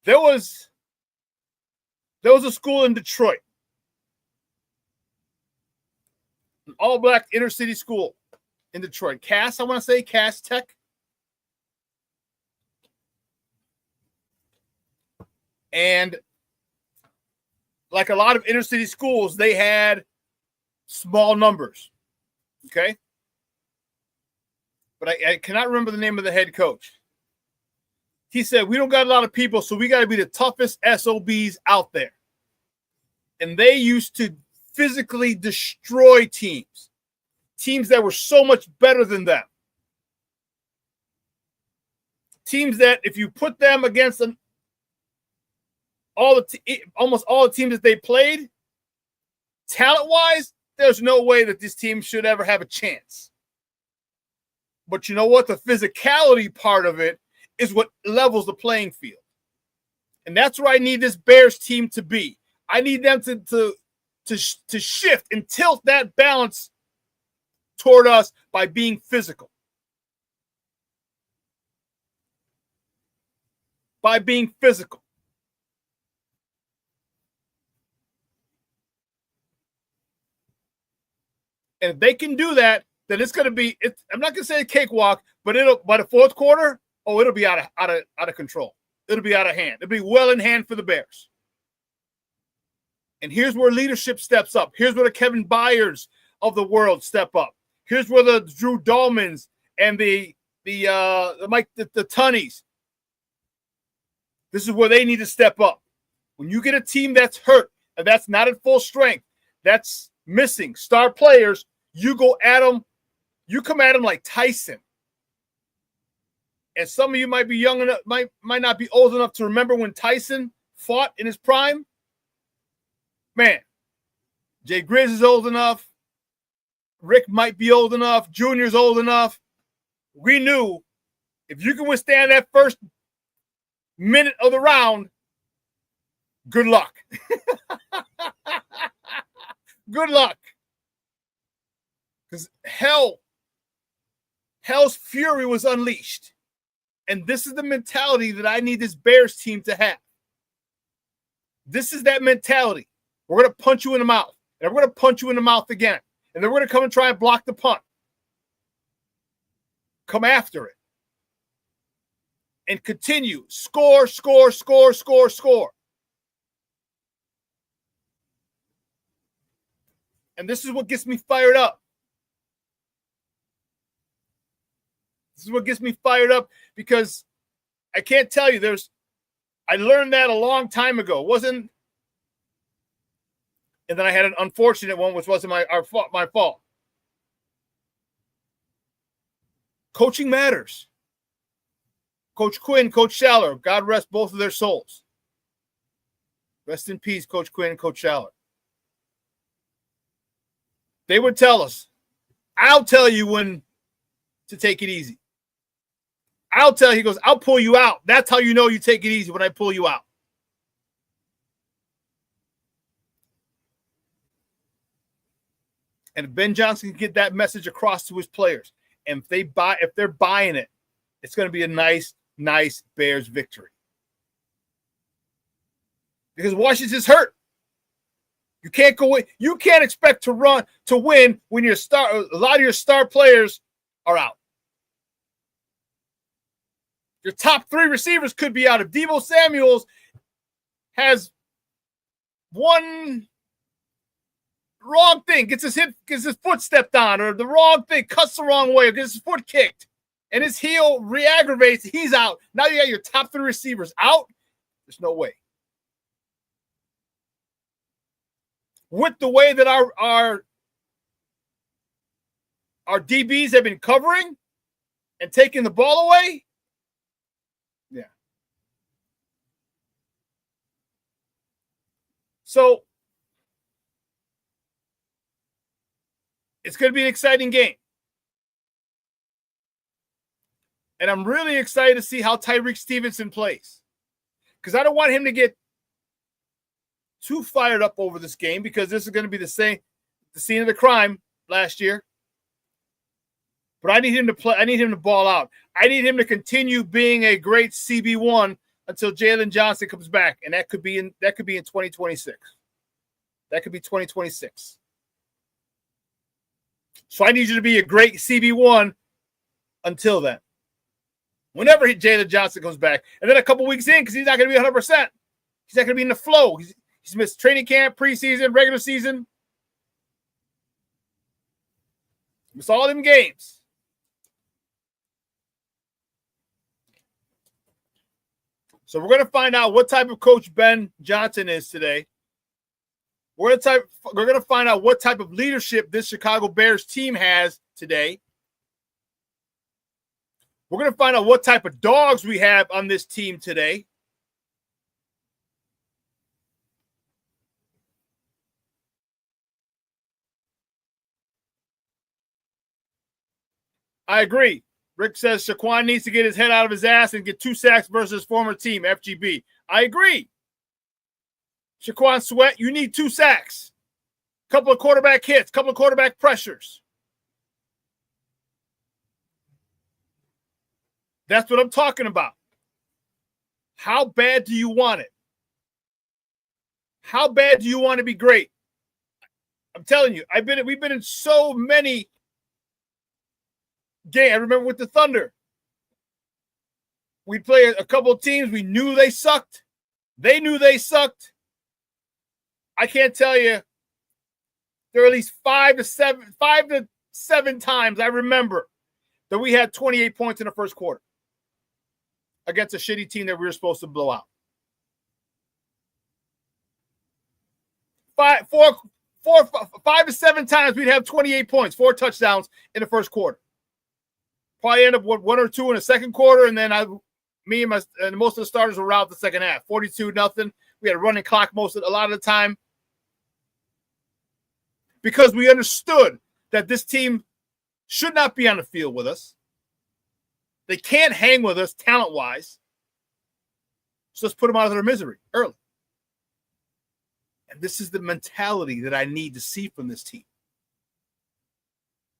There was a school in Detroit, an all-black inner-city school in Detroit. Cass, I want to say Cass Tech. And like a lot of inner-city schools, they had small numbers, okay? But I cannot remember the name of the head coach. He said, we don't got a lot of people, so we got to be the toughest SOBs out there. And they used to physically destroy teams that were so much better than them. Teams that if you put them against them, almost all the teams that they played, talent-wise, there's no way that this team should ever have a chance. But you know what? The physicality part of it is what levels the playing field. And that's where I need this Bears team to be. I need them to shift and tilt that balance toward us by being physical. By being physical. And if they can do that, then it's going to be, I'm not going to say a cakewalk, but by the fourth quarter, it'll be out of control. It'll be out of hand. It'll be well in hand for the Bears. And here's where leadership steps up. Here's where the Kevin Byers of the world step up. Here's where the Drew Dahlmans and the Tunnies. This is where they need to step up. When you get a team that's hurt and that's not at full strength, that's missing star players, you go at them. You come at them like Tyson. And some of you might be young enough, might not be old enough to remember when Tyson fought in his prime. Man, Jay Grizz is old enough. Rick might be old enough. Junior's old enough. We knew if you can withstand that first minute of the round, good luck. Good luck. Because hell's fury was unleashed. And this is the mentality that I need this Bears team to have. This is that mentality. We're going to punch you in the mouth. And we're going to punch you in the mouth again. And then we're going to come and try and block the punt. Come after it. And continue. Score, score, score, score, score. And this is what gets me fired up. This is what gets me fired up because I can't tell you I learned that a long time ago. It wasn't, and then I had an unfortunate one, which wasn't my fault. Coaching matters. Coach Quinn, Coach Schaller, God rest both of their souls. Rest in peace, Coach Quinn and Coach Schaller. They would tell us, I'll tell you when to take it easy. He goes, I'll pull you out. That's how you know you take it easy, when I pull you out. And if Ben Johnson can get that message across to his players, and if they're buying it, it's going to be a nice Bears victory. Because Washington's hurt. You can't go in. You can't expect to win when a lot of your star players are out. Your top 3 receivers could be out. If Deebo Samuels has one wrong thing, gets his foot stepped on, or the wrong thing, cuts the wrong way, or gets his foot kicked, and his heel re-aggravates, he's out. Now you got your top 3 receivers out. There's no way. With the way that our DBs have been covering and taking the ball away, yeah. So it's going to be an exciting game. And I'm really excited to see how Tyreek Stevenson plays. Because I don't want him to get too fired up over this game, because this is going to be the scene of the crime last year. But I need him to play. I need him to ball out. I need him to continue being a great CB1 until Jalen Johnson comes back, and that could be in 2026. That could be 2026. So I need you to be a great CB1 until then. Whenever Jalen Johnson comes back, and then a couple weeks in, because he's not going to be 100%. He's not going to be in the flow. He's missed training camp, preseason, regular season. Missed all them games. So we're going to find out what type of coach Ben Johnson is today. We're going to find out what type of leadership this Chicago Bears team has today. We're going to find out what type of dogs we have on this team today. I agree. Rick says Shaquan needs to get his head out of his ass and get 2 sacks versus his former team, FGB. I agree. Shaquan Sweat, you need 2 sacks. Couple of quarterback hits, couple of quarterback pressures. That's what I'm talking about. How bad do you want it? How bad do you want to be great? I'm telling you, we've been in so many games. I remember with the Thunder. We'd play a couple of teams. We knew they sucked. They knew they sucked. I can't tell you. There are at least 5 to 7 times I remember that we had 28 points in the first quarter against a shitty team that we were supposed to blow out. 5 to 7 times we'd have 28 points, 4 touchdowns in the first quarter. Probably end up with 1 or 2 in the second quarter, and then me and most of the starters were out the second half. 42-0. We had a running clock a lot of the time because we understood that this team should not be on the field with us. They can't hang with us talent-wise. So let's put them out of their misery early. And this is the mentality that I need to see from this team.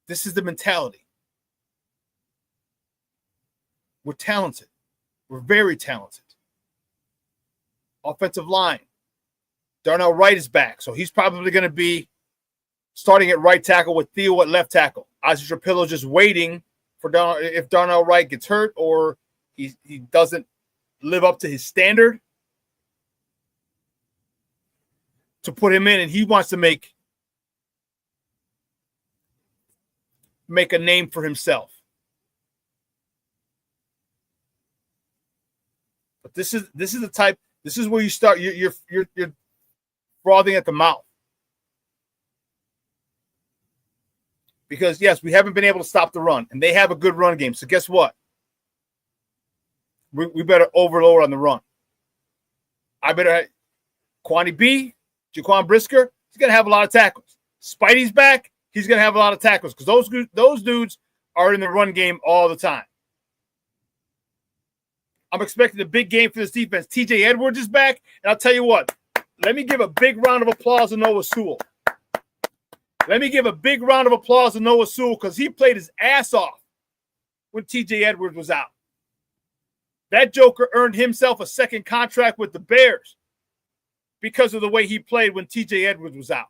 This is the mentality. We're talented. We're very talented. Offensive line. Darnell Wright is back, so he's probably going to be starting at right tackle with Theo at left tackle. Isaac Trapillo just waiting for if Darnell Wright gets hurt or he doesn't live up to his standard to put him in, and he wants to make a name for himself. But this is the type. This is where you start. You're frothing at the mouth. Because, yes, we haven't been able to stop the run, and they have a good run game. So guess what? We better overload on the run. I better have Kwani B, Jaquan Brisker, he's going to have a lot of tackles. Spidey's back, he's going to have a lot of tackles because those dudes are in the run game all the time. I'm expecting a big game for this defense. TJ Edwards is back, and I'll tell you what. Let me give a big round of applause to Noah Sewell. Let me give a big round of applause to Noah Sewell because he played his ass off when TJ Edwards was out. That joker earned himself a second contract with the Bears because of the way he played when TJ Edwards was out.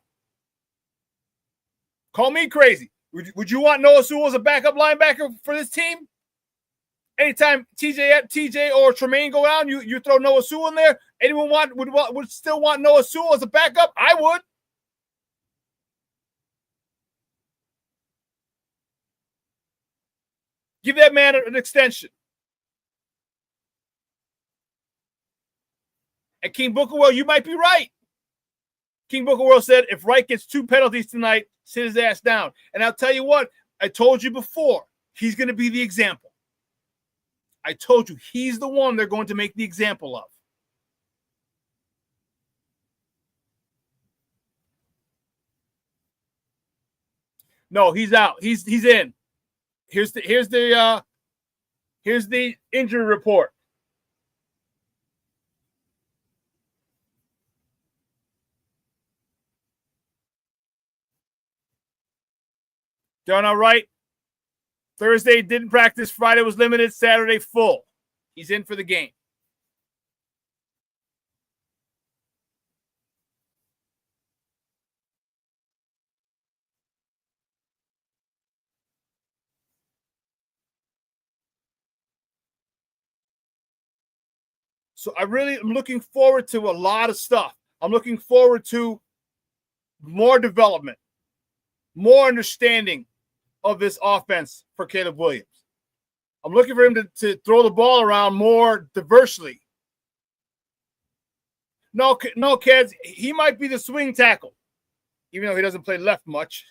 Call me crazy. Would you want Noah Sewell as a backup linebacker for this team? Anytime TJ or Tremaine go down, you throw Noah Sewell in there. Anyone would still want Noah Sewell as a backup? I would. Give that man an extension. And King Bookerwell, you might be right. King Bookerwell said if Wright gets 2 penalties tonight, sit his ass down. And I'll tell you what, I told you before, he's going to be the example. I told you, he's the one they're going to make the example of. No, he's out. He's in. Here's the injury report. Done all right. Thursday didn't practice. Friday was limited. Saturday full. He's in for the game. So I really am looking forward to a lot of stuff. I'm looking forward to more development, more understanding of this offense for Caleb Williams. I'm looking for him to throw the ball around more diversely. No, kids, he might be the swing tackle, even though he doesn't play left much.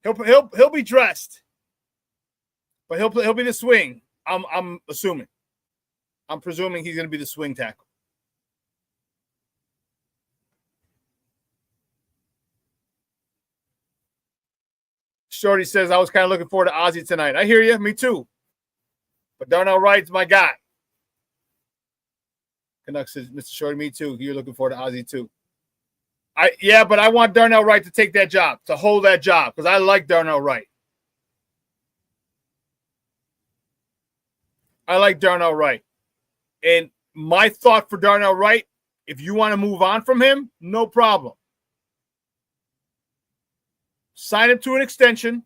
he'll be dressed, but he'll be the swing. I'm assuming. I'm presuming he's going to be the swing tackle. Shorty says, I was kind of looking forward to Ozzie tonight. I hear you. Me too. But Darnell Wright's my guy. Canucks says, Mr. Shorty, me too. You're looking forward to Ozzie too. But I want Darnell Wright to take that job, to hold that job, because I like Darnell Wright. I like Darnell Wright. And my thought for Darnell Wright, if you want to move on from him, no problem. Sign him to an extension.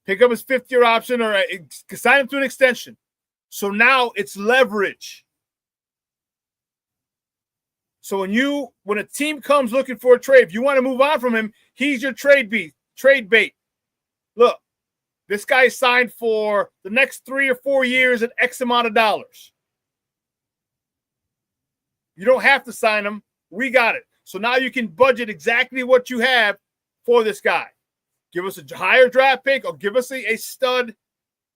Pick up his fifth-year option or sign him to an extension. So now it's leverage. So when a team comes looking for a trade, if you want to move on from him, he's your trade bait. Look, this guy signed for the next 3 or 4 years at X amount of dollars. You don't have to sign him. We got it. So now you can budget exactly what you have for this guy. Give us a higher draft pick or give us a stud,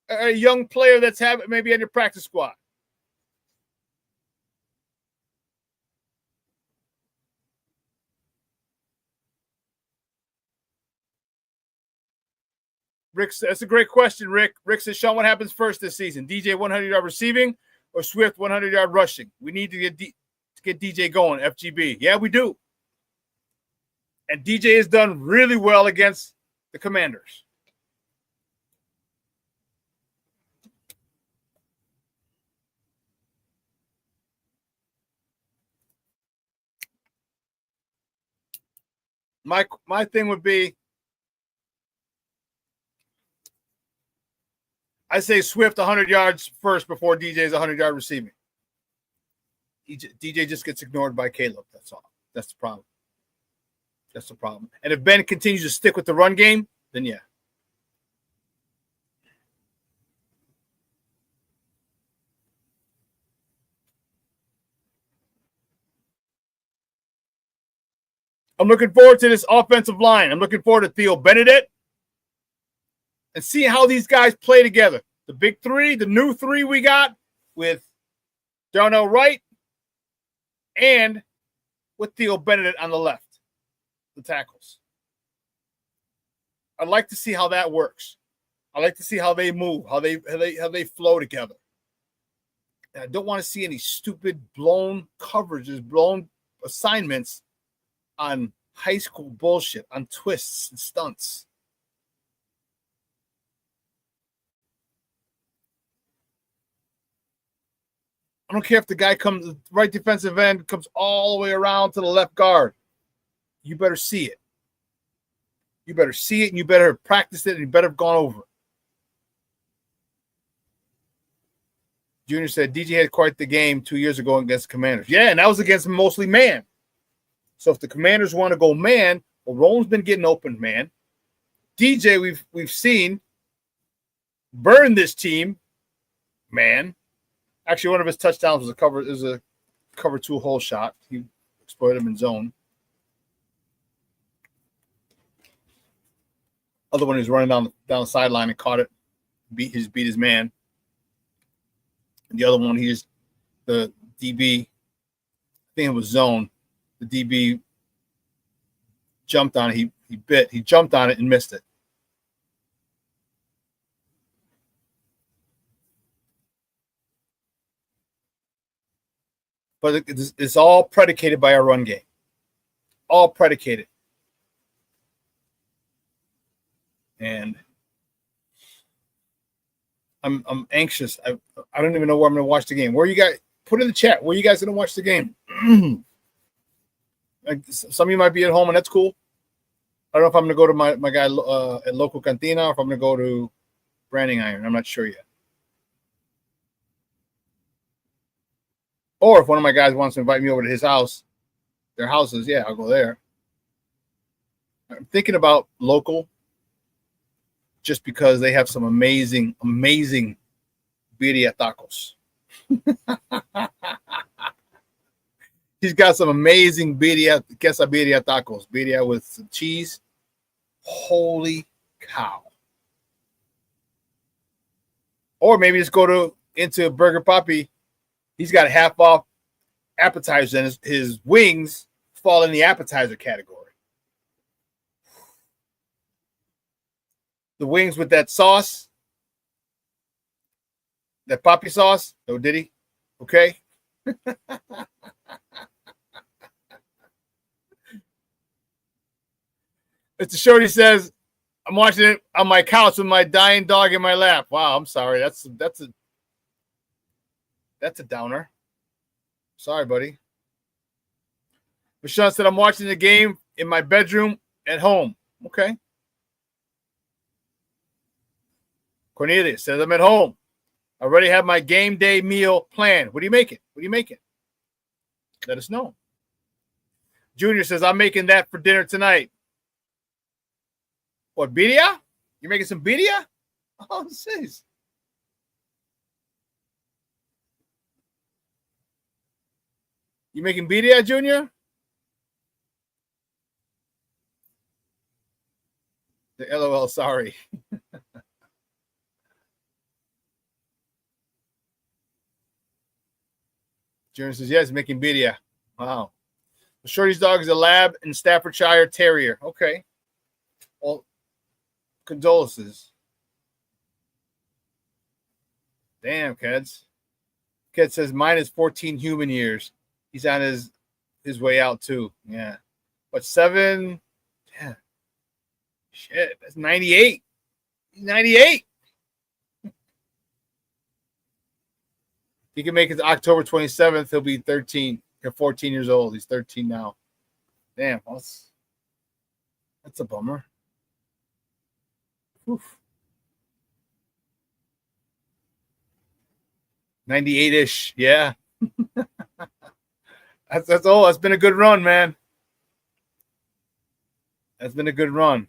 a young player that's maybe on your practice squad. Rick, that's a great question, Rick. Rick says, Shawn, what happens first this season? DJ 100-yard receiving or Swift 100-yard rushing? We need to get DJ going, FGB. Yeah, we do. And DJ has done really well against the Commanders. My thing would be, I say Swift 100 yards first before DJ's 100-yard receiving. DJ just gets ignored by Caleb. That's all. That's the problem. That's the problem. And if Ben continues to stick with the run game, then yeah. I'm looking forward to this offensive line. I'm looking forward to Theo Benedict and see how these guys play together. The big three, the new three we got with Darnell Wright and with Theo Benedict on the left, the tackles. I'd like to see how that works. I like to see how they move, how they flow together. And I don't want to see any stupid blown coverages, blown assignments on high school bullshit, on twists and stunts. I don't care if the guy comes, the right defensive end comes all the way around to the left guard. You better see it. You better see it, and you better have practiced it, and you better have gone over it. Junior said DJ had quite the game 2 years ago against the Commanders. Yeah, and that was against mostly man. So if the Commanders want to go man, well, Rome's been getting open man. DJ, we've seen burn this team man. Actually, one of his touchdowns was a cover 2 hole shot. He exploited him in zone. Other one, he was running down the sideline and caught it, beat his man. And the other one, the DB, I think it was zone. The DB jumped on it. He jumped on it and missed it. But it's all predicated by our run game. All predicated. And I'm anxious. I don't even know where I'm going to watch the game. Where you guys put in the chat? Where you guys going to watch the game? Like, some of you might be at home, and that's cool. I don't know if I'm going to go to my guy at local cantina or if I'm going to go to Branding Iron. I'm not sure yet. Or if one of my guys wants to invite me over to his house, their houses, yeah, I'll go there. I'm thinking about local just because they have some amazing, amazing birria tacos. He's got some amazing quesabirria tacos. Birria with some cheese. Holy cow. Or maybe just go into Burger Papi. He's got a half off appetizer, and his wings fall in the appetizer category. The wings with that sauce, that Papi sauce. Oh, did he? Okay. Mr. Shorty says, I'm watching it on my couch with my dying dog in my lap. Wow, I'm sorry. That's a downer. Sorry, buddy. Michelle said, I'm watching the game in my bedroom at home. Okay. Cornelius says, I'm at home. I already have my game day meal planned. What are you making? What are you making? Let us know. Junior says, I'm making that for dinner tonight. What, birria? You're making some birria? Oh, jeez. You making birria, Junior? The LOL, sorry. Junior says, yes, making birria. Wow. The Shorty's dog is a lab and Staffordshire Terrier. Okay. Well, condolences. Damn, kids. Kid says mine is 14 human years. He's on his way out too. Yeah. But 7? Yeah. Shit. That's 98. He's 98. He can make it to October 27th. He'll be 13 or 14 years old. He's 13 now. Damn. That's a bummer. Oof. 98-ish. Yeah. That's all. That's been a good run, man. That's been a good run.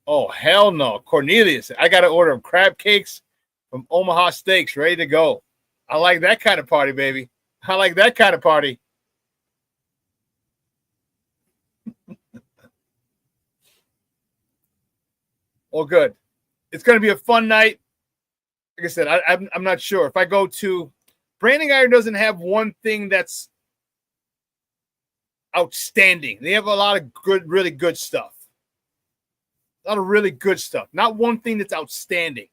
Oh, hell no. Cornelius. I got to order crab cakes from Omaha Steaks ready to go. I like that kind of party, baby. I like that kind of party. Well, good. It's going to be a fun night. Like I said, I'm not sure. If I go to Branding Iron doesn't have one thing that's outstanding. They have a lot of good, really good stuff. A lot of really good stuff. Not one thing that's outstanding.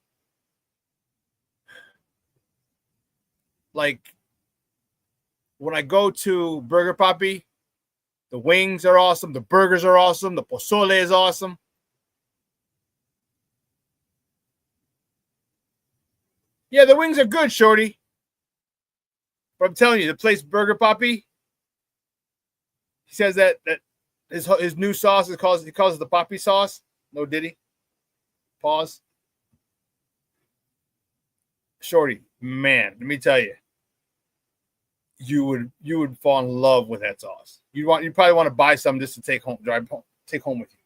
Like when I go to Burger Papi, the wings are awesome. The burgers are awesome. The pozole is awesome. Yeah, the wings are good, Shorty. But I'm telling you, the place Burger Papi, he says that his new sauce he calls it the Papi sauce. No, did he? Pause. Shorty, man, let me tell you, you would fall in love with that sauce. You probably want to buy some just to take home with you.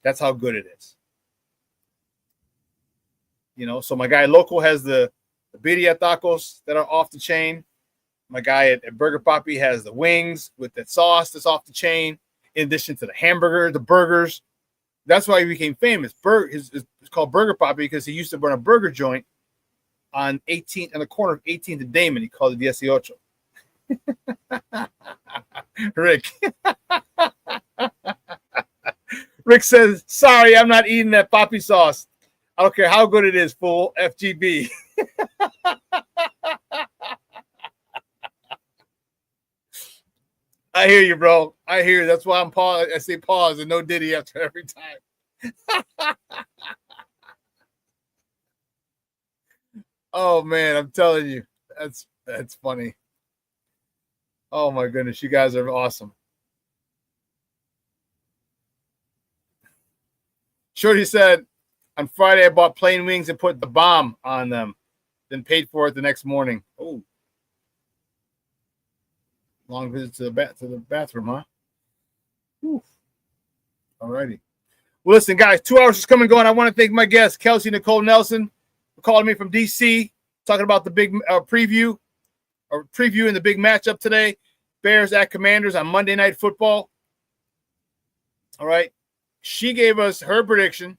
That's how good it is. You know, so my guy local has the birria tacos that are off the chain. My guy at Burger Papi has the wings with that sauce that's off the chain. In addition to the hamburger, the burgers. That's why he became famous. It's called Burger Papi because he used to run a burger joint on 18th on the corner of 18th and Damon. He called it 18. Rick. Rick says, sorry, I'm not eating that Papi sauce. I don't care how good it is, fool. FGB. I hear you, bro. I hear you. That's why I'm pause. I say pause and no Diddy after every time. Oh man, I'm telling you, that's funny. Oh my goodness, you guys are awesome. Shorty said, on Friday I bought plain wings and put the bomb on them, then paid for it the next morning. Oh. Long visit to the bathroom, huh? Whew. All righty. Well, listen, guys, 2 hours is coming and going. I want to thank my guest, Kelsey Nicole Nelson, for calling me from D.C., talking about the big previewing the big matchup today, Bears at Commanders on Monday Night Football. All right. She gave us her prediction.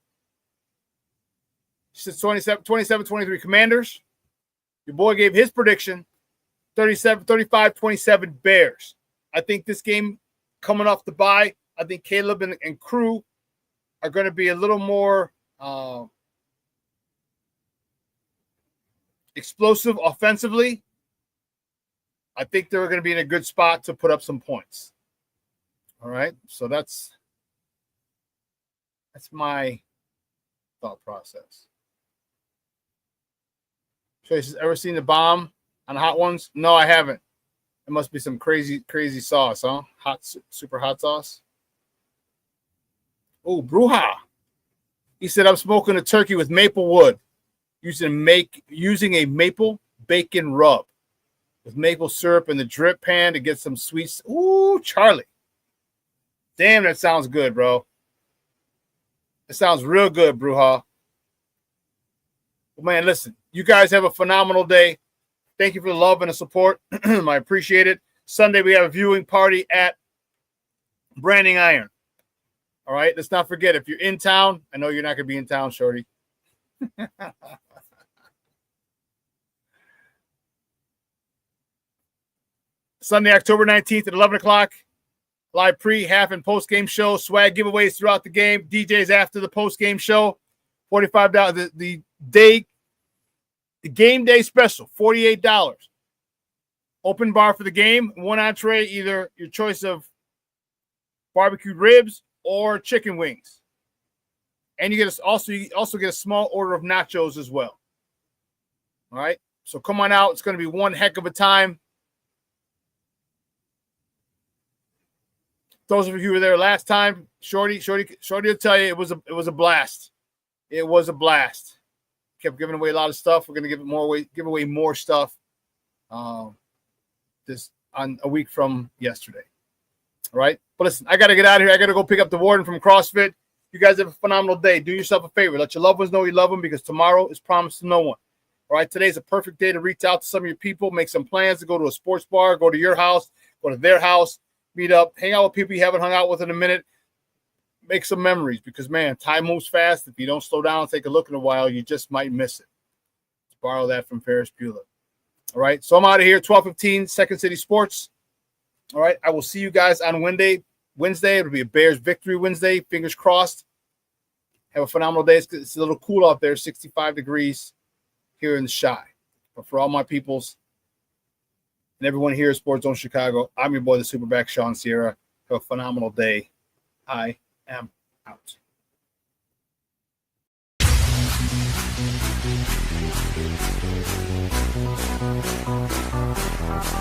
She said 27-23 Commanders. Your boy gave his prediction, 35-27 Bears. I think this game coming off the bye, I think Caleb and crew are going to be a little more explosive offensively. I think they're going to be in a good spot to put up some points. All right, so that's my thought process. Tracy's ever seen the bomb on Hot Ones? No, I haven't. It must be some crazy sauce, huh? Super hot sauce. Oh, Bruja. He said, I'm smoking a turkey with maple wood using a maple bacon rub with maple syrup in the drip pan to get some sweet. Ooh, Charlie. Damn, that sounds good, bro. It sounds real good, Bruja. Well, man, listen, you guys have a phenomenal day. Thank you for the love and the support. I appreciate it. Sunday, we have a viewing party at Branding Iron. All right, let's not forget, if you're in town, I know you're not going to be in town, Shorty. Sunday, October 19th at 11 o'clock. Live pre, half, and post-game show. Swag giveaways throughout the game. DJs after the post-game show. $45. The game day special, $48. Open bar for the game. One entree, either your choice of barbecued ribs or chicken wings. And you also get a small order of nachos as well. All right. So come on out. It's going to be one heck of a time. Those of you who were there last time, Shorty will tell you it was a blast. It was a blast. Kept giving away a lot of stuff. We're going to give away more stuff this on a week from yesterday. All right. But listen, I got to get out of here. I got to go pick up the warden from CrossFit. You guys have a phenomenal day. Do yourself a favor. Let your loved ones know you love them, because tomorrow is promised to no one. All right. Today's a perfect day to reach out to some of your people, make some plans to go to a sports bar, go to your house, go to their house, meet up, hang out with people you haven't hung out with in a minute. Make some memories, because, man, time moves fast. If you don't slow down and take a look in a while, you just might miss it. Let's borrow that from Ferris Bueller. All right, so I'm out of here, 12:15, Second City Sports. All right, I will see you guys on Wednesday. It'll be a Bears victory Wednesday. Fingers crossed. Have a phenomenal day. It's a little cool out there, 65 degrees here in the Chi. But for all my peoples and everyone here at Sports Zone Chicago, I'm your boy, the Superback, Shawn Sierra. Have a phenomenal day. I am out.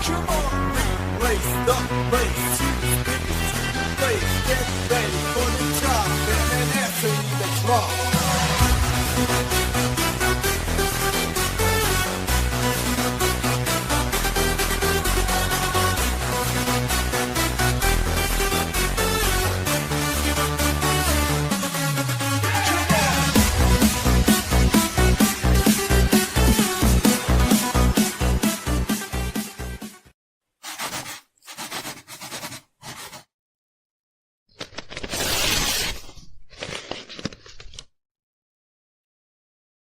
Come on, race the race. Get ready for the job and answer the clock.